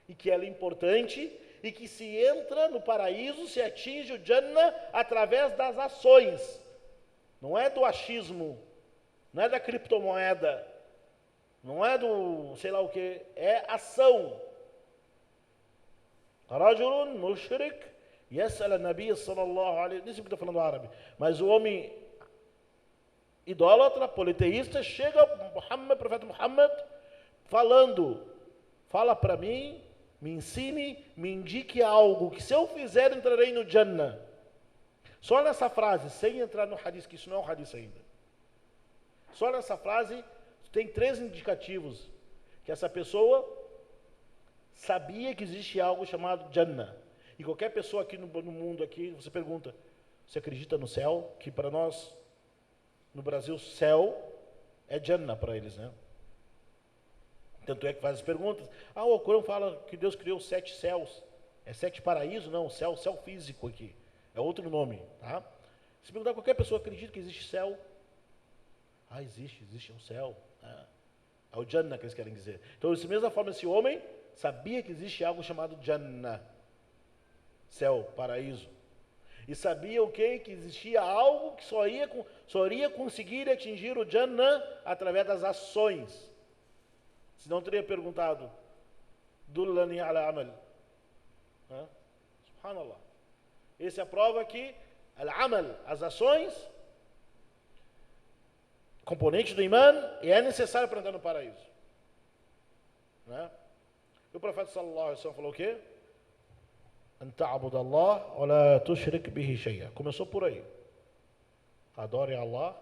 e que ela é importante e que se entra no paraíso, se atinge o Jannah através das ações. Não é do achismo, não é da criptomoeda, não é do sei lá o que, é ação. Rajulun mushrik yas'al an-nabiy sallallahu alaihi, nem sei o que estou falando árabe, mas o homem idólatra, politeísta, chega Muhammad, profeta Muhammad, falando, fala para mim, me ensine, me indique algo, que se eu fizer, entrarei no Jannah. Só nessa frase, sem entrar no hadith, que isso não é um hadith ainda. Só nessa frase, tem 3 indicativos, que essa pessoa sabia que existe algo chamado Jannah. E qualquer pessoa aqui no mundo, aqui, você pergunta, você acredita no céu? Que para nós, no Brasil, céu é Jannah para eles, né? Tanto é que faz as perguntas. O Corão fala que Deus criou 7 céus. É 7 paraísos? Não, céu físico aqui. É outro nome, tá? Se perguntar, qualquer pessoa acredita que existe céu? Existe um céu. É o Jannah que eles querem dizer. Então, da mesma forma, esse homem sabia que existe algo chamado Jannah. Céu, paraíso. E sabia o quê? Que existia algo que só iria conseguir atingir o Jannah através das ações. Senão teria perguntado, Dullani ala amal. Subhanallah. Essa é a prova que al-amal, as ações, componente do iman, e é necessário para entrar no paraíso. Né? E o profeta sallallahu alaihi wasallam falou o quê? An ta'bud Allah wa la tushrik bihi shay'a. Começou por aí. Adore Allah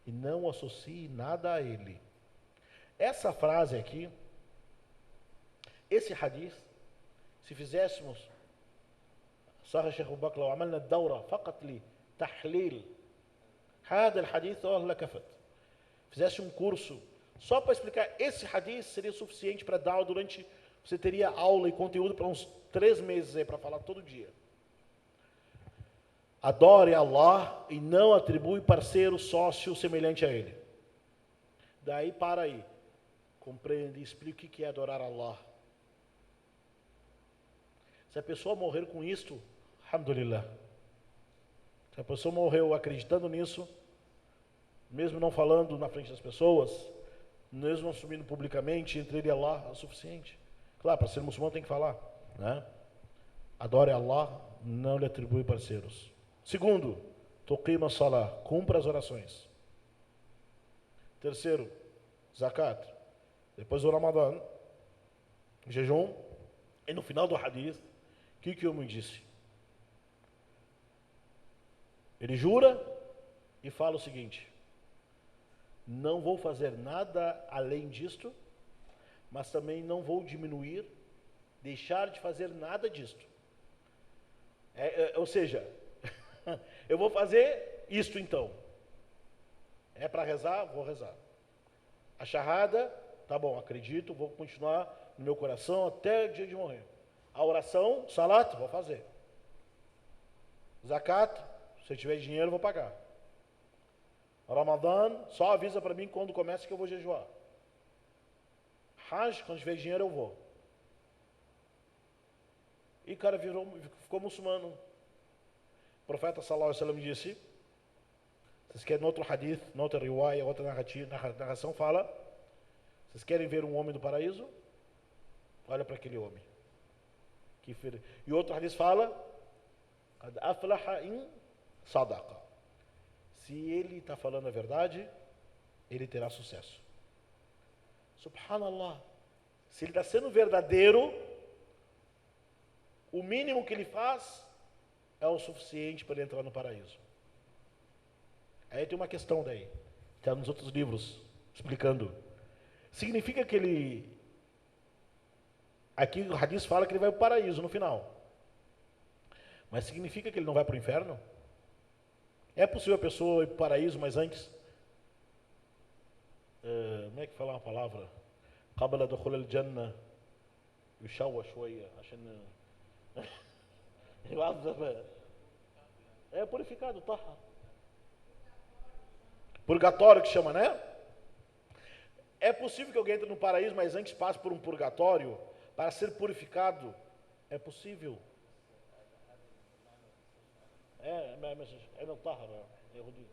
e não associe nada a Ele. Essa frase aqui, esse hadith, se fizéssemos صح الشيخ أبو بكر لو عملنا الدورة فقط لتحليل هذا الحديث والله لكفت. Fizesse um curso só para explicar esse hadith, seria suficiente para dar durante, você teria aula e conteúdo para uns 3 meses aí para falar todo dia. Adore Allah e não atribui parceiro, sócio semelhante a Ele. Daí para aí, compreende e explique o que é adorar Allah. Se a pessoa morrer com isto, alhamdulillah. Se a pessoa morreu acreditando nisso, mesmo não falando na frente das pessoas, mesmo assumindo publicamente, entre ele e Allah, é o suficiente. Claro, para ser muçulmano tem que falar, né? Adore Allah, não lhe atribui parceiros. Segundo, tuqima salah, cumpra as orações. Terceiro, zakat. depois do Ramadã, jejum, e no final do hadith, o que o homem disse? Ele jura e fala o seguinte: não vou fazer nada além disto, mas também não vou diminuir, deixar de fazer nada disto. Ou seja, eu vou fazer isto então. É para rezar? Vou rezar. A shahada, tá bom, acredito, vou continuar no meu coração até o dia de morrer. A oração, salat, vou fazer. Zakat, se eu tiver dinheiro, vou pagar. Ramadã, só avisa para mim quando começa que eu vou jejuar. Hajj, quando tiver dinheiro, eu vou. E o cara ficou muçulmano. O profeta sallallahu alaihi wasallam disse, vocês querem, no outro hadith, na outra riwaya, outra narração fala, vocês querem ver um homem do paraíso? Olha para aquele homem. E outro hadith fala, qad aflaha in sadaqa. Se ele está falando a verdade, ele terá sucesso. Subhanallah. Se ele está sendo verdadeiro, o mínimo que ele faz é o suficiente para ele entrar no paraíso. Aí tem uma questão daí, está nos outros livros, explicando. Significa que ele... Aqui o hadith fala que ele vai para o paraíso no final. Mas significa que ele não vai para o inferno? É possível a pessoa ir para o paraíso, mas antes... como é que fala uma palavra? قبل دخول الجنة يشوى شوية عشان يعذب. É purificado, طهر. Purgatório que chama, né? É possível que alguém entre no paraíso, mas antes passe por um purgatório para ser purificado? É possível. mas não طهر يهودي.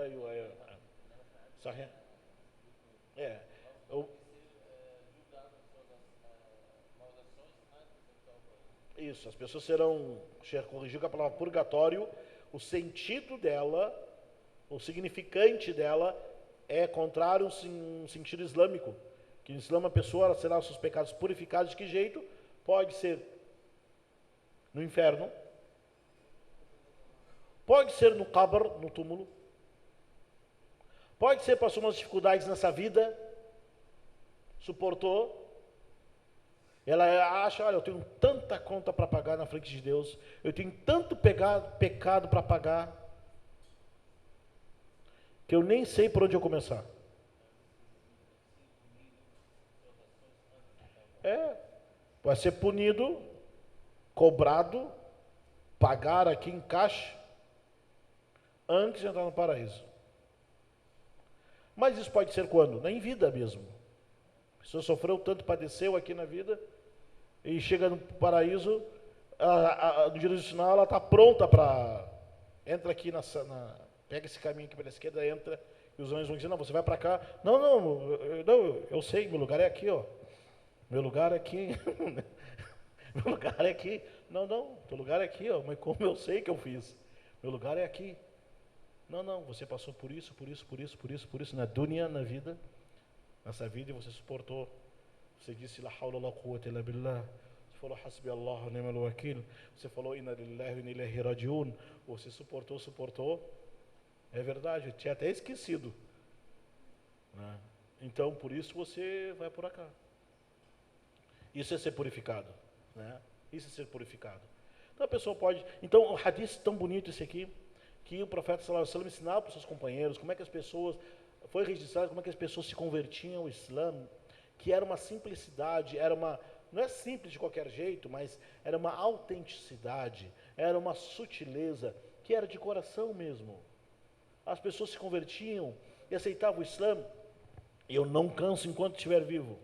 ايوه صحيح. Isso, as pessoas serão, corrigiu com a palavra purgatório, o sentido dela, o significante dela é contrário ao sentido islâmico, que no Islã a pessoa será os seus pecados purificados de que jeito? Pode ser no inferno, pode ser no qabr, no túmulo, pode ser passou umas dificuldades nessa vida, suportou, ela acha, olha, eu tenho tanta conta para pagar na frente de Deus, eu tenho tanto pecado para pagar, que eu nem sei por onde eu começar. Vai ser punido, cobrado, pagar aqui em caixa, antes de entrar no paraíso. Mas isso pode ser quando? Em vida mesmo. A pessoa sofreu tanto, padeceu aqui na vida, e chega no paraíso, no dia do sinal, ela está pronta para... Entra aqui, pega esse caminho aqui pela esquerda, entra, e os anjos vão dizer, não, você vai para cá. Não, eu sei, meu lugar é aqui, ó. Meu lugar é aqui. Meu lugar é aqui. Não, teu lugar é aqui, ó. Mas como eu sei que eu fiz? Meu lugar é aqui. Não, você passou por isso, na dunya, na vida, nessa vida, e você suportou. Você disse, la hawla la quwwata illa billah. Você falou, hasbi Allah wa ni'mal wakil. Você falou, inna lillahi wa inna ilayhi rajiun. Você suportou. É verdade, eu tinha até esquecido. Né? Então, por isso você vai por cá. Isso é ser purificado. Né? Isso é ser purificado. Então a pessoa pode... Então, o hadith tão bonito esse aqui, que o profeta sallallahu alaihi wasallam ensinava para os seus companheiros como é que as pessoas... Foi registrado como é que as pessoas se convertiam ao Islã, que era uma simplicidade, não é simples de qualquer jeito, mas era uma autenticidade, era uma sutileza, que era de coração mesmo. As pessoas se convertiam e aceitavam o Islã. E eu não canso enquanto estiver vivo.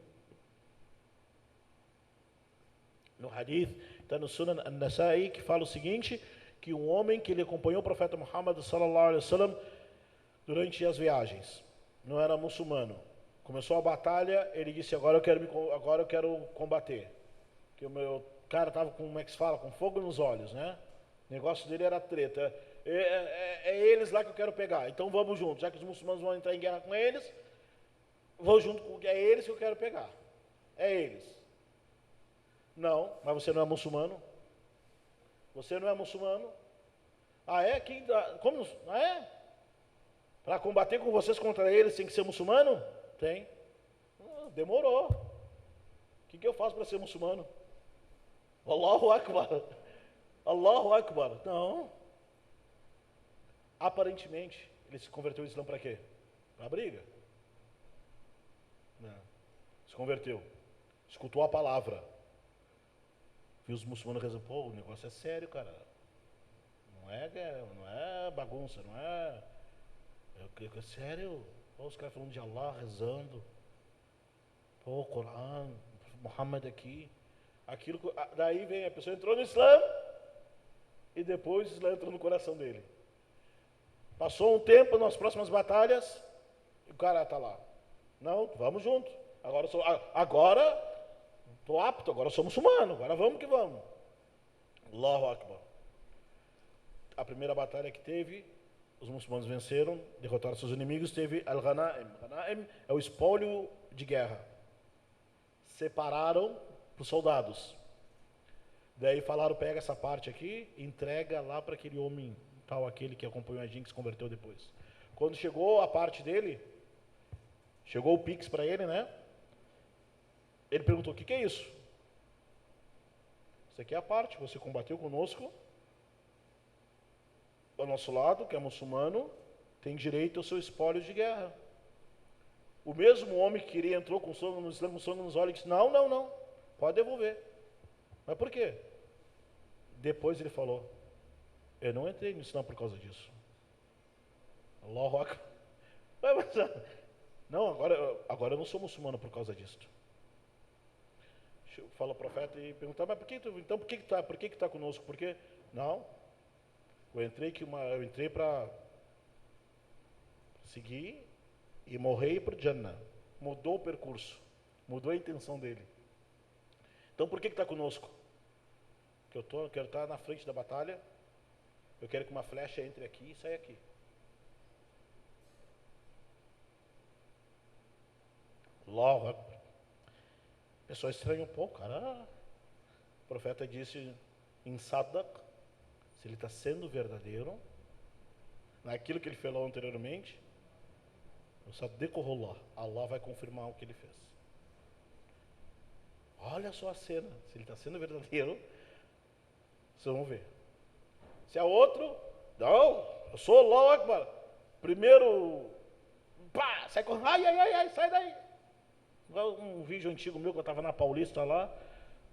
No hadith, está no Sunan An-Nasa'i, que fala o seguinte, que um homem que ele acompanhou o profeta Muhammad sallallahu alaihi wasallam durante as viagens, não era muçulmano. Começou a batalha, ele disse, agora eu quero combater. Que o meu cara estava com, como é que se fala, com fogo nos olhos, né? O negócio dele era treta. É eles lá que eu quero pegar. Então vamos juntos. Já que os muçulmanos vão entrar em guerra com eles, vou junto com é eles que eu quero pegar. É eles. Não, mas você não é muçulmano? Você não é muçulmano? Ah, é? Como? Ah, é? Para combater com vocês contra eles tem que ser muçulmano? Tem. Demorou. O que eu faço para ser muçulmano? Allahu Akbar. Allahu Akbar. Não. Aparentemente, ele se converteu ao Islã para quê? Para briga. Não. Se converteu. Escutou a palavra. Viu os muçulmanos rezando, pô, o negócio é sério, cara. Não é bagunça, não é... É sério. Pô, os caras falando de Allah, rezando. Pô, Corão, Muhammad aqui. Aquilo, daí vem, a pessoa entrou no Islã e depois o Islã entrou no coração dele. Passou um tempo nas próximas batalhas e o cara está lá. Não, vamos junto. Agora estou apto, agora sou muçulmano, agora vamos que vamos. Allahu Akbar. A primeira batalha que teve, os muçulmanos venceram, derrotaram seus inimigos, teve Al-Ghanaim. Ghanaim é o espólio de guerra. Separaram para os soldados. Daí falaram, pega essa parte aqui, entrega lá para aquele homem, tal, aquele que acompanhou a gente, que se converteu depois. Quando chegou a parte dele, chegou o Pix para ele, né? Ele perguntou, o que é isso? Isso aqui é a parte, você combateu conosco, ao nosso lado, que é muçulmano, tem direito ao seu espólio de guerra. O mesmo homem que queria, entrou com sangue no Islã, com sangue nos olhos, disse, não, pode devolver. Mas por quê? Depois ele falou, eu não entrei no Islã por causa disso. Allahu Akbar. Não, agora eu não sou muçulmano por causa disso. Fala o profeta e pergunta, mas por que está conosco? Por quê? Não, eu entrei para seguir e morrer para o Jannah. Mudou o percurso, mudou a intenção dele. Então por que está conosco? Porque eu quero estar na frente da batalha, eu quero que uma flecha entre aqui e saia aqui. Allahu Akbar. O pessoal estranha um pouco, cara. O profeta disse em Sadaq, se ele está sendo verdadeiro, naquilo que ele falou anteriormente, o Sadiqullah, Allah vai confirmar o que ele fez. Olha só a cena, se ele está sendo verdadeiro, vocês vão ver. Se é outro, não, eu sou Allahu Akbar. Primeiro, pá, sai correndo, ai, sai daí. Um vídeo antigo meu que eu estava na Paulista lá,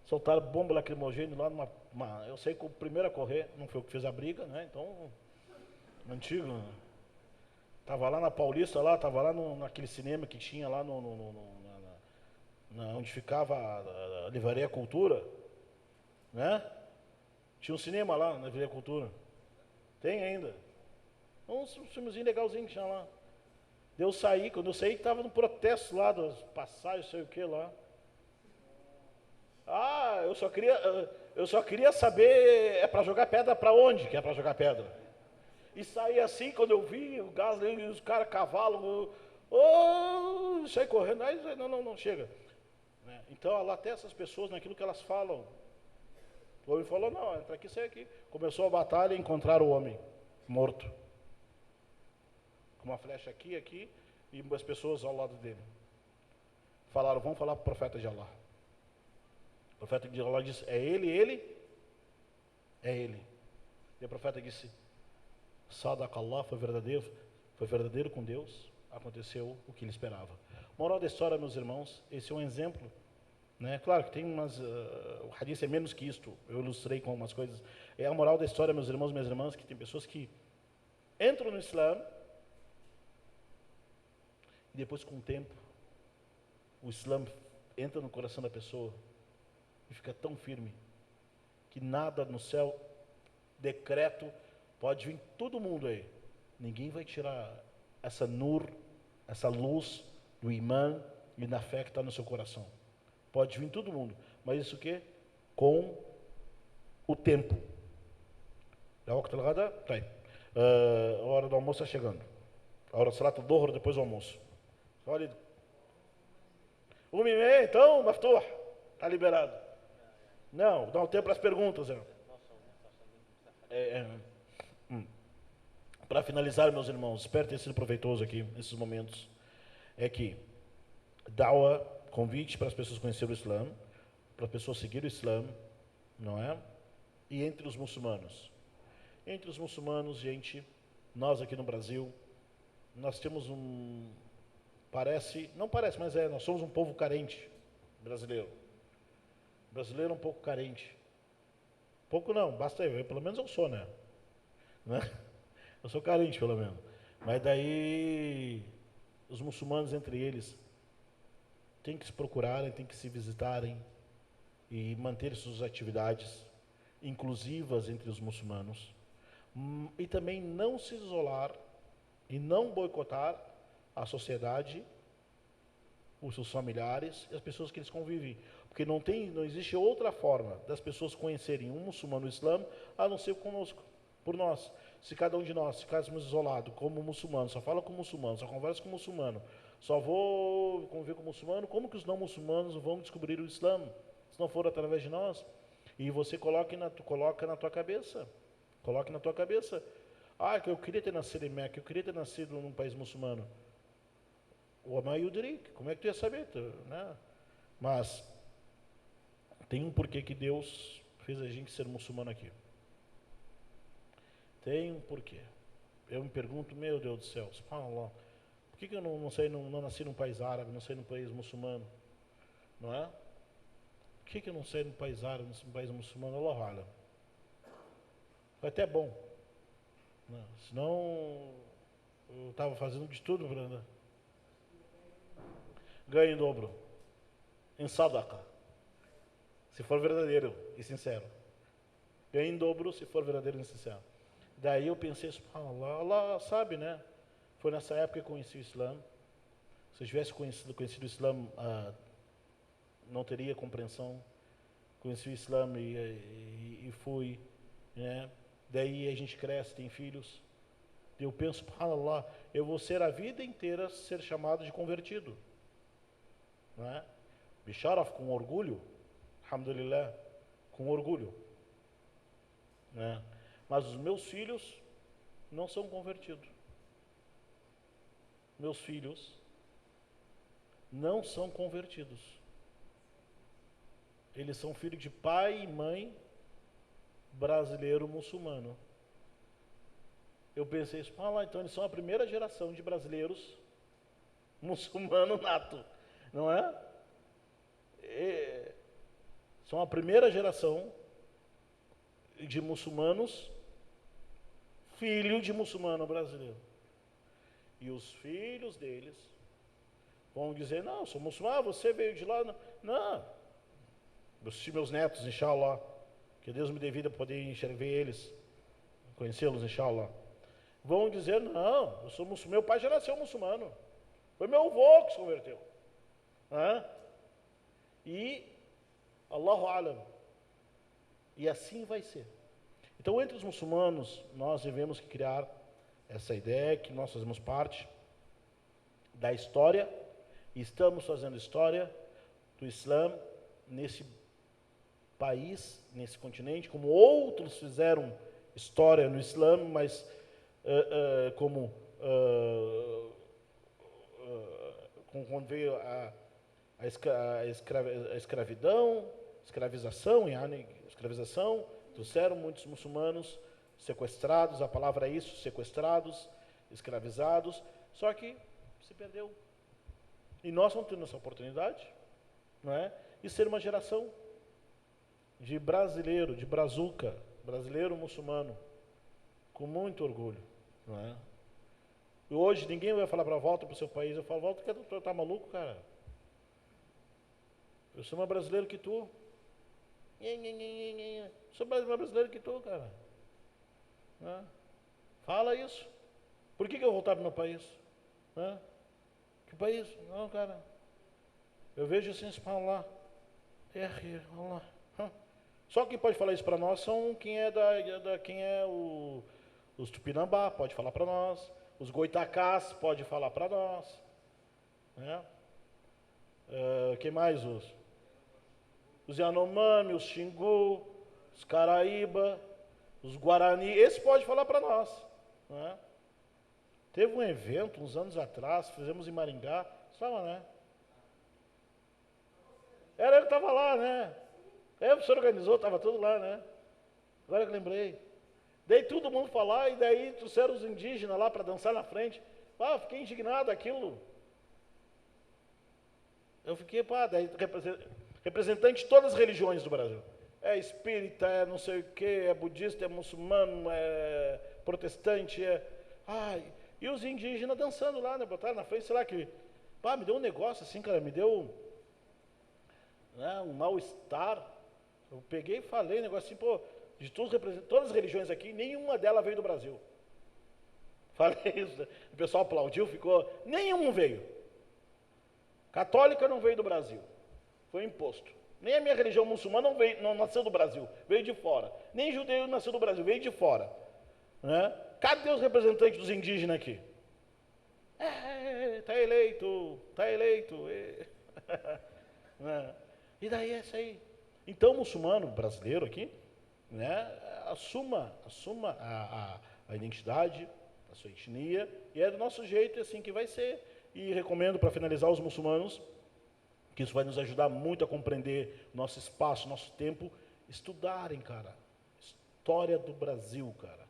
soltaram bomba lacrimogênea lá, eu sei que o primeiro a correr, não foi eu que fiz a briga, né? Então, antigo, estava lá na Paulista, estava lá naquele cinema que tinha lá onde ficava a Livraria Cultura, né? Tinha um cinema lá na Livraria Cultura, tem ainda, um filmezinho legalzinho que tinha lá. Quando eu saí, estava no protesto lá dos passagens, sei o que lá. Ah, eu só queria saber, é para jogar pedra para onde que é para jogar pedra? E saí assim, quando eu vi o gás, os caras, cavalo, saí correndo, aí não, chega. Então, lá até essas pessoas, naquilo que elas falam, o homem falou, não, entra aqui, sai aqui. Começou a batalha e encontraram o homem morto. Com uma flecha aqui, e as pessoas ao lado dele. Falaram, vamos falar para o profeta de Allah. O profeta de Allah disse, é ele? É ele. E o profeta disse, Sadaq Allah, foi verdadeiro com Deus, aconteceu o que ele esperava. Moral da história, meus irmãos, esse é um exemplo, né? Claro que tem o hadith é menos que isto, eu ilustrei com algumas coisas. É a moral da história, meus irmãos, minhas irmãs, que tem pessoas que entram no Islã, e depois, com o tempo, o Islã entra no coração da pessoa e fica tão firme que nada no céu, decreto, pode vir todo mundo aí. Ninguém vai tirar essa essa luz do imã e da fé que está no seu coração. Pode vir todo mundo. Mas isso o quê? Com o tempo. A hora do almoço está chegando. A hora do salat al-dhuhr, depois do almoço. Olha, 1h30, então, Maftuh, está liberado. Não, dá um tempo para as perguntas. Para finalizar, meus irmãos, espero ter sido proveitoso aqui, nesses momentos, é que da'wa, convite para as pessoas conhecerem o Islã, para as pessoas seguirem o Islã, não é? E entre os muçulmanos. Entre os muçulmanos, gente, nós aqui no Brasil, nós temos não parece, mas nós somos um povo carente, brasileiro. Brasileiro é um pouco carente. Pouco não, basta eu, pelo menos eu sou, né? Eu sou carente, pelo menos. Mas daí, os muçulmanos entre eles, têm que se procurarem, têm que se visitarem e manter suas atividades inclusivas entre os muçulmanos. E também não se isolar e não boicotar a sociedade, os seus familiares e as pessoas que eles convivem. Porque não existe outra forma das pessoas conhecerem um muçulmano, o Islã, a não ser conosco, por nós. Se cada um de nós ficássemos isolados como muçulmano, só fala com muçulmano, só conversa com muçulmano, só vou conviver com muçulmano, como que os não muçulmanos vão descobrir o Islã, se não for através de nós? E você coloca na tua cabeça, que eu queria ter nascido em Meca, eu queria ter nascido num país muçulmano. O Amayudrik, como é que tu ia saber? Né? Mas tem um porquê que Deus fez a gente ser muçulmano aqui. Tem um porquê. Eu me pergunto, meu Deus do céu, subhanallah, por que eu não nasci num país árabe, não nasci num país muçulmano? Não é? Por que eu não nasci num país árabe, num país muçulmano? Allah Alam. Foi até bom. Não, senão eu estava fazendo de tudo para ganhar em dobro. Em sadaqa. Se for verdadeiro e sincero. Ganha em dobro se for verdadeiro e sincero. Daí eu pensei, subhanallah, Allah sabe, né? Foi nessa época que eu conheci o Islã. Se eu tivesse conhecido o Islã, não teria compreensão. Conheci o Islã e fui, né? Daí a gente cresce, tem filhos. Eu penso, subhanallah, eu vou ser a vida inteira ser chamado de convertido. Não é? Bisharaf, com orgulho, alhamdulillah, com orgulho. Né? Mas os meus filhos não são convertidos. Meus filhos não são convertidos. Eles são filhos de pai e mãe brasileiro muçulmano. Eu pensei isso, então eles são a primeira geração de brasileiros muçulmano nato, não é? São a primeira geração de muçulmanos, filho de muçulmano brasileiro. E os filhos deles vão dizer, não, eu sou muçulmano, você veio de lá. Não. Meus netos, inshallah, que Deus me dê vida para poder enxergar eles, conhecê-los, inshallah. Vão dizer, não, eu sou muçulmano, meu pai já nasceu muçulmano. Foi meu avô que se converteu. E, Allahu Alam, e assim vai ser. Então, entre os muçulmanos, nós devemos criar essa ideia que nós fazemos parte da história, e estamos fazendo história do Islã nesse país, nesse continente, como outros fizeram história no Islã, mas quando veio a escravização, trouxeram muitos muçulmanos sequestrados, a palavra é isso, sequestrados, escravizados, só que se perdeu. E nós não temos essa oportunidade, não é? De ser uma geração de brasileiro, de brazuca, brasileiro muçulmano, com muito orgulho, não é? E hoje ninguém vai falar para volta para o seu país, eu falo, volta que tu tá maluco, cara? Eu sou mais brasileiro que tu. Sou mais brasileiro que tu, cara. Fala isso. Por que eu vou voltar para o meu país? Que país? Não, cara. Eu vejo assim, Allah. Só quem pode falar isso para nós são quem é Os Tupinambá pode falar para nós. Os Goitacás pode falar para nós. Né? Quem mais? Os Yanomami, os Xingu, os Caraíba, os Guarani. Esse pode falar para nós. Né? Teve um evento uns anos atrás, fizemos em Maringá. Estava, né? Era ele que estava lá, né? O professor organizou, estava tudo lá, né? Agora que lembrei. Daí todo mundo falar, e daí trouxeram os indígenas lá para dançar na frente. Fiquei indignado aquilo. Eu fiquei, daí representante de todas as religiões do Brasil. É espírita, é não sei o quê, é budista, é muçulmano, é protestante, e os indígenas dançando lá, né? Botaram na frente, sei lá que. Me deu um negócio assim, cara, me deu um mal-estar. Eu peguei e falei, negócio assim, de todas as religiões aqui, nenhuma delas veio do Brasil. Falei isso, o pessoal aplaudiu, ficou, nenhum veio. Católica não veio do Brasil, foi imposto. Nem a minha religião muçulmana não nasceu do Brasil, veio de fora. Nem judeu nasceu do Brasil, veio de fora. Né? Cadê os representantes dos indígenas aqui? Tá eleito. Né? E daí é isso aí. Então o muçulmano brasileiro aqui, né, assuma a identidade, a sua etnia, e é do nosso jeito, é assim que vai ser. E recomendo, para finalizar, os muçulmanos, que isso vai nos ajudar muito a compreender nosso espaço, nosso tempo, estudarem, cara, história do Brasil, cara.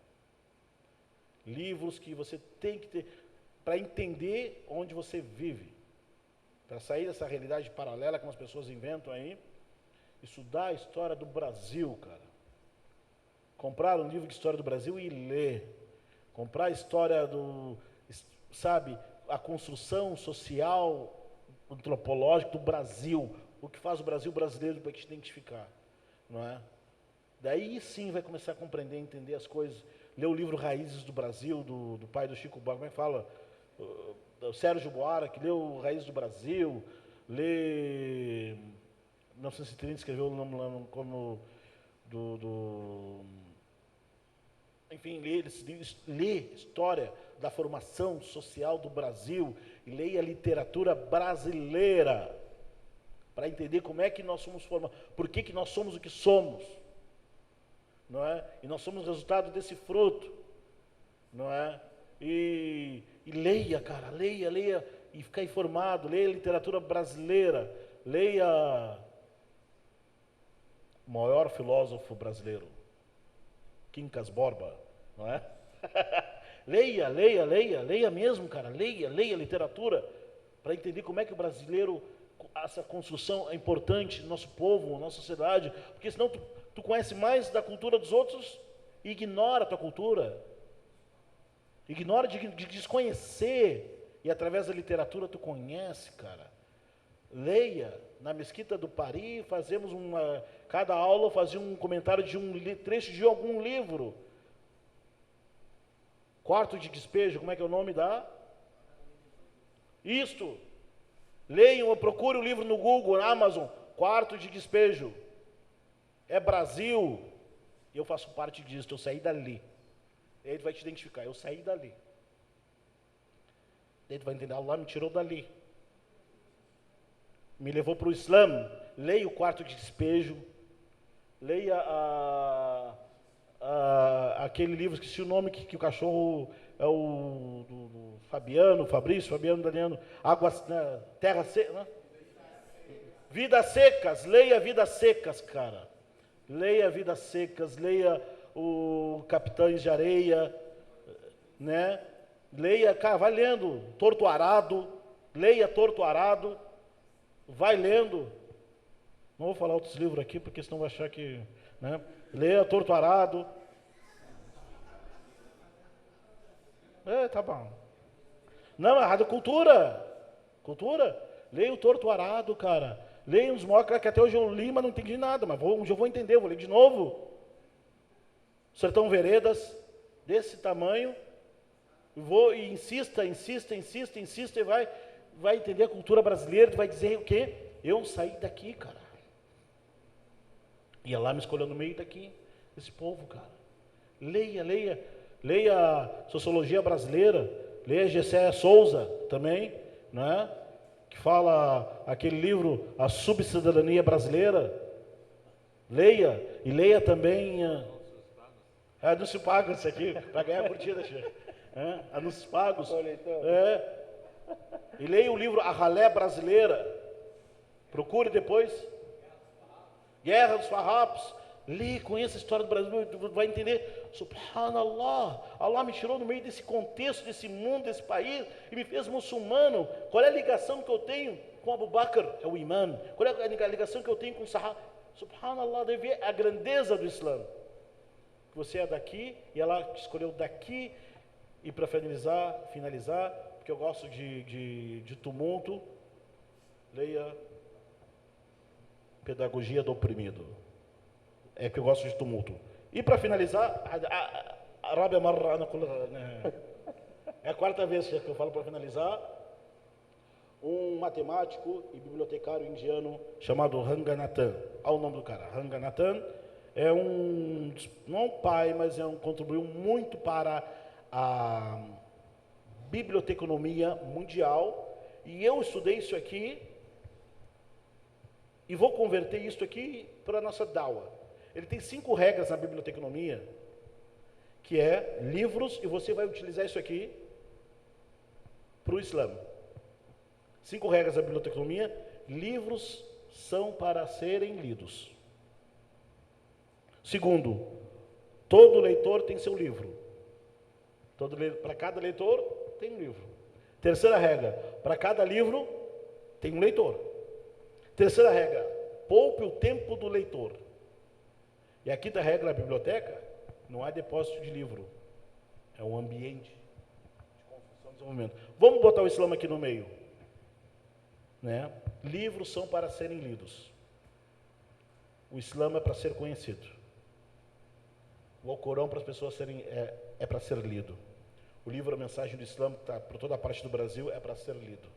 Livros que você tem que ter, para entender onde você vive, para sair dessa realidade paralela que as pessoas inventam aí, estudar a história do Brasil, cara. Comprar um livro de história do Brasil e ler. Comprar a história a construção social, antropológica do Brasil, o que faz o Brasil brasileiro para te identificar, não é? Daí sim vai começar a compreender, entender as coisas. Ler o livro Raízes do Brasil, do pai do Chico Buarque, como é que fala? O Sérgio Buarque, leu Raízes do Brasil, lê... 1930 escreveu o nome lá como enfim, lê história da formação social do Brasil, e leia a literatura brasileira, para entender como é que nós somos formados, por que nós somos o que somos, não é? E nós somos resultado desse fruto, não é? E leia, cara, leia, e ficar informado, leia a literatura brasileira, leia o maior filósofo brasileiro, Quincas Borba, não é? Leia mesmo, cara, leia a literatura, para entender como é que o brasileiro, essa construção é importante no nosso povo, na nossa sociedade, porque senão tu conhece mais da cultura dos outros e ignora a tua cultura, ignora de desconhecer, e através da literatura tu conhece, cara. Leia. Na Mesquita do Pari, cada aula fazia um comentário de um trecho de algum livro. Quarto de Despejo, como é que é o nome da? Isto. Leiam ou procure o livro no Google, na Amazon. Quarto de Despejo. É Brasil. Eu faço parte disso, eu saí dali. Ele vai te identificar, eu saí dali. Ele vai entender, Allah me tirou dali. Me levou para o Islã. Leia o Quarto de Despejo. Leia aquele livro, esqueci o nome, que o cachorro é o do Fabiano Daniano, Terra Seca, né? Vidas Secas, leia Vidas Secas, cara. Leia Vidas Secas, leia o Capitães de Areia, né? Leia, cara, vai lendo Torto Arado, leia Torto Arado, vai lendo. Não vou falar outros livros aqui, porque senão vai achar que... Né? Leia Torto Arado. Tá bom. Não, errado, cultura. Leia o Torto Arado, cara. Leia uns mocas que até hoje eu li, mas não entendi nada. Mas hoje eu vou entender, vou ler de novo. Sertão Veredas, desse tamanho. E insista, e vai entender a cultura brasileira, vai dizer o quê? Eu saí daqui, cara. E Allah me escolheu no meio daqui, desse povo, cara. Leia leia Sociologia Brasileira, leia Gessé Souza também, né? Que fala aquele livro, A Subcidadania Brasileira. Leia, e leia também... anúncio pago isso aqui, para ganhar a curtida, chefe. Anúncios pagos. E leia o livro A Ralé Brasileira. Procure depois. Guerra dos Farrapos. Leia, conheça a história do Brasil, vai entender. Subhanallah, Allah me tirou no meio desse contexto, desse mundo, desse país, e me fez muçulmano. Qual é a ligação que eu tenho com Abu Bakr? É o imã. Qual é a ligação que eu tenho com o Sahaba? Subhanallah, deve ver a grandeza do Islã. Você é daqui, e ela escolheu daqui. E para finalizar, porque eu gosto de tumulto, leia Pedagogia do Oprimido. É que eu gosto de tumulto. E para finalizar, Arábia Marra, é a quarta vez que eu falo para finalizar, um matemático e bibliotecário indiano chamado Ranganathan. Olha o nome do cara, Ranganathan. É não pai, mas contribuiu muito para a biblioteconomia mundial, e eu estudei isso aqui, e vou converter isso aqui para a nossa dawa. Ele tem 5 regras na biblioteconomia, que é livros, e você vai utilizar isso aqui para o Islã. 5 regras da biblioteconomia: livros são para serem lidos. Segundo, todo leitor tem seu livro. Para cada leitor tem um livro. Terceira regra, para cada livro tem um leitor. Terceira regra, poupe o tempo do leitor. E a quinta regra da biblioteca, não há depósito de livro, é um ambiente de construção e desenvolvimento. Vamos botar o Islã aqui no meio, né? Livros são para serem lidos. O Islã é para ser conhecido. O Alcorão para as pessoas é para ser lido. O livro A Mensagem do Islã, que está por toda a parte do Brasil, é para ser lido.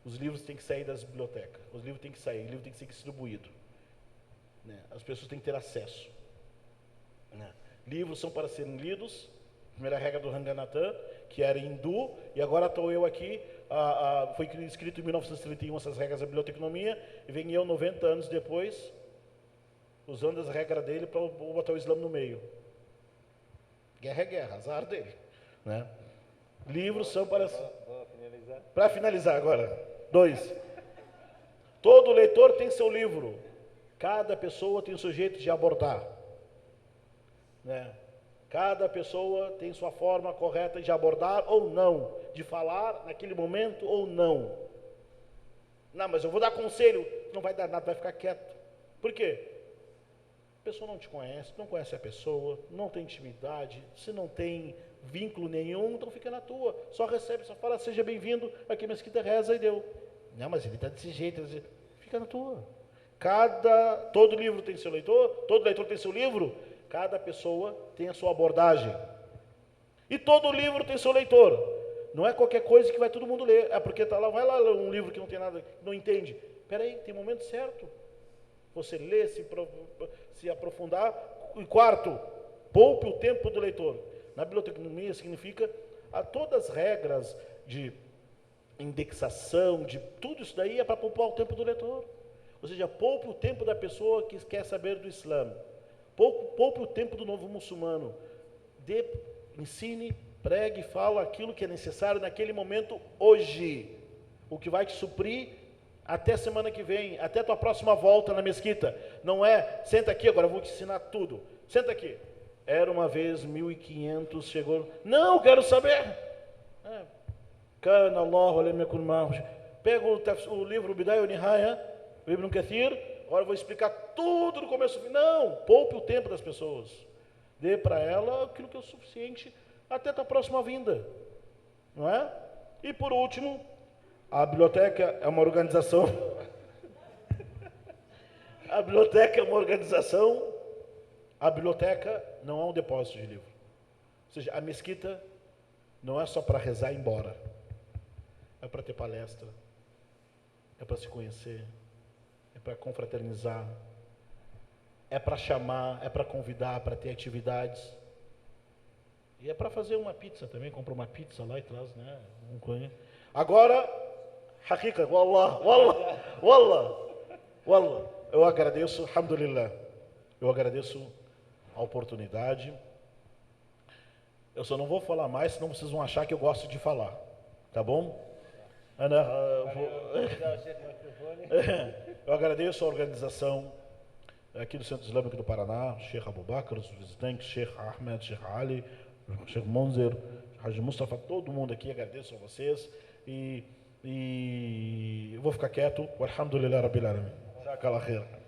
Os livros têm que sair das bibliotecas. Os livros têm que sair, o livro tem que ser distribuído. Né? As pessoas têm que ter acesso. Né? Livros são para serem lidos. Primeira regra do Ranganathan, que era hindu, e agora estou eu aqui. Foi escrito em 1931 essas regras da biblioteconomia, e venho eu 90 anos depois, usando as regras dele para botar o Islã no meio. Guerra é guerra, azar dele, né? Livros são para... Para finalizar agora, 2. Todo leitor tem seu livro. Cada pessoa tem o seu jeito de abordar, né? Cada pessoa tem sua forma correta de abordar ou não, de falar naquele momento ou não. Não, mas eu vou dar conselho. Não vai dar nada, vai ficar quieto. Por quê? A pessoa não te conhece, não conhece a pessoa, não tem intimidade, se não tem vínculo nenhum, então fica na tua. Só recebe, só fala, seja bem-vindo, aqui mesquita reza e deu. Não, mas ele está desse jeito, fica na tua. Todo livro tem seu leitor, todo leitor tem seu livro, cada pessoa tem a sua abordagem. E todo livro tem seu leitor. Não é qualquer coisa que vai todo mundo ler. É porque tá lá, vai lá ler um livro que não tem nada, não entende. Espera aí, tem momento certo. Você lê, se aprofundar. E quarto, poupe o tempo do leitor. Na biblioteconomia significa todas as regras de indexação, de tudo isso daí é para poupar o tempo do leitor. Ou seja, poupe o tempo da pessoa que quer saber do Islã. Poupe o tempo do novo muçulmano. Ensine, pregue, fala aquilo que é necessário naquele momento hoje. O que vai te suprir até semana que vem, até a tua próxima volta na mesquita. Não é, senta aqui, agora eu vou te ensinar tudo. Senta aqui. Era uma vez 1500, chegou. Não, quero saber. Kana Allah wa lam yakun ma'ahu. Pega o livro Bidaya wa Nihaya, o Ibn Kathir. Agora eu vou explicar tudo do começo ao fim. Não, poupe o tempo das pessoas. Dê para ela aquilo que é o suficiente até a tua próxima vinda. Não é? E por último, a biblioteca é uma organização. A biblioteca é uma organização. A biblioteca não é um depósito de livro. Ou seja, a mesquita não é só para rezar e ir embora. É para ter palestra. É para se conhecer. É para confraternizar. É para chamar, é para convidar, para ter atividades. E é para fazer uma pizza também, compra uma pizza lá e traz, né? Agora, Hakika, wallah, wallah, wallah, wallah. Eu agradeço, alhamdulillah. Eu agradeço a oportunidade. Eu só não vou falar mais, senão vocês vão achar que eu gosto de falar. Tá bom? Ana, eu agradeço a organização aqui do Centro Islâmico do Paraná, Sheikh Abu Bakr, os visitantes, Sheikh Ahmed, Sheikh Ali, Sheikh Monzer, Haji Mustafa, todo mundo aqui, agradeço a vocês e eu vou ficar quieto. Alhamdulillah Rabbil Alamin. Jazakallah khair.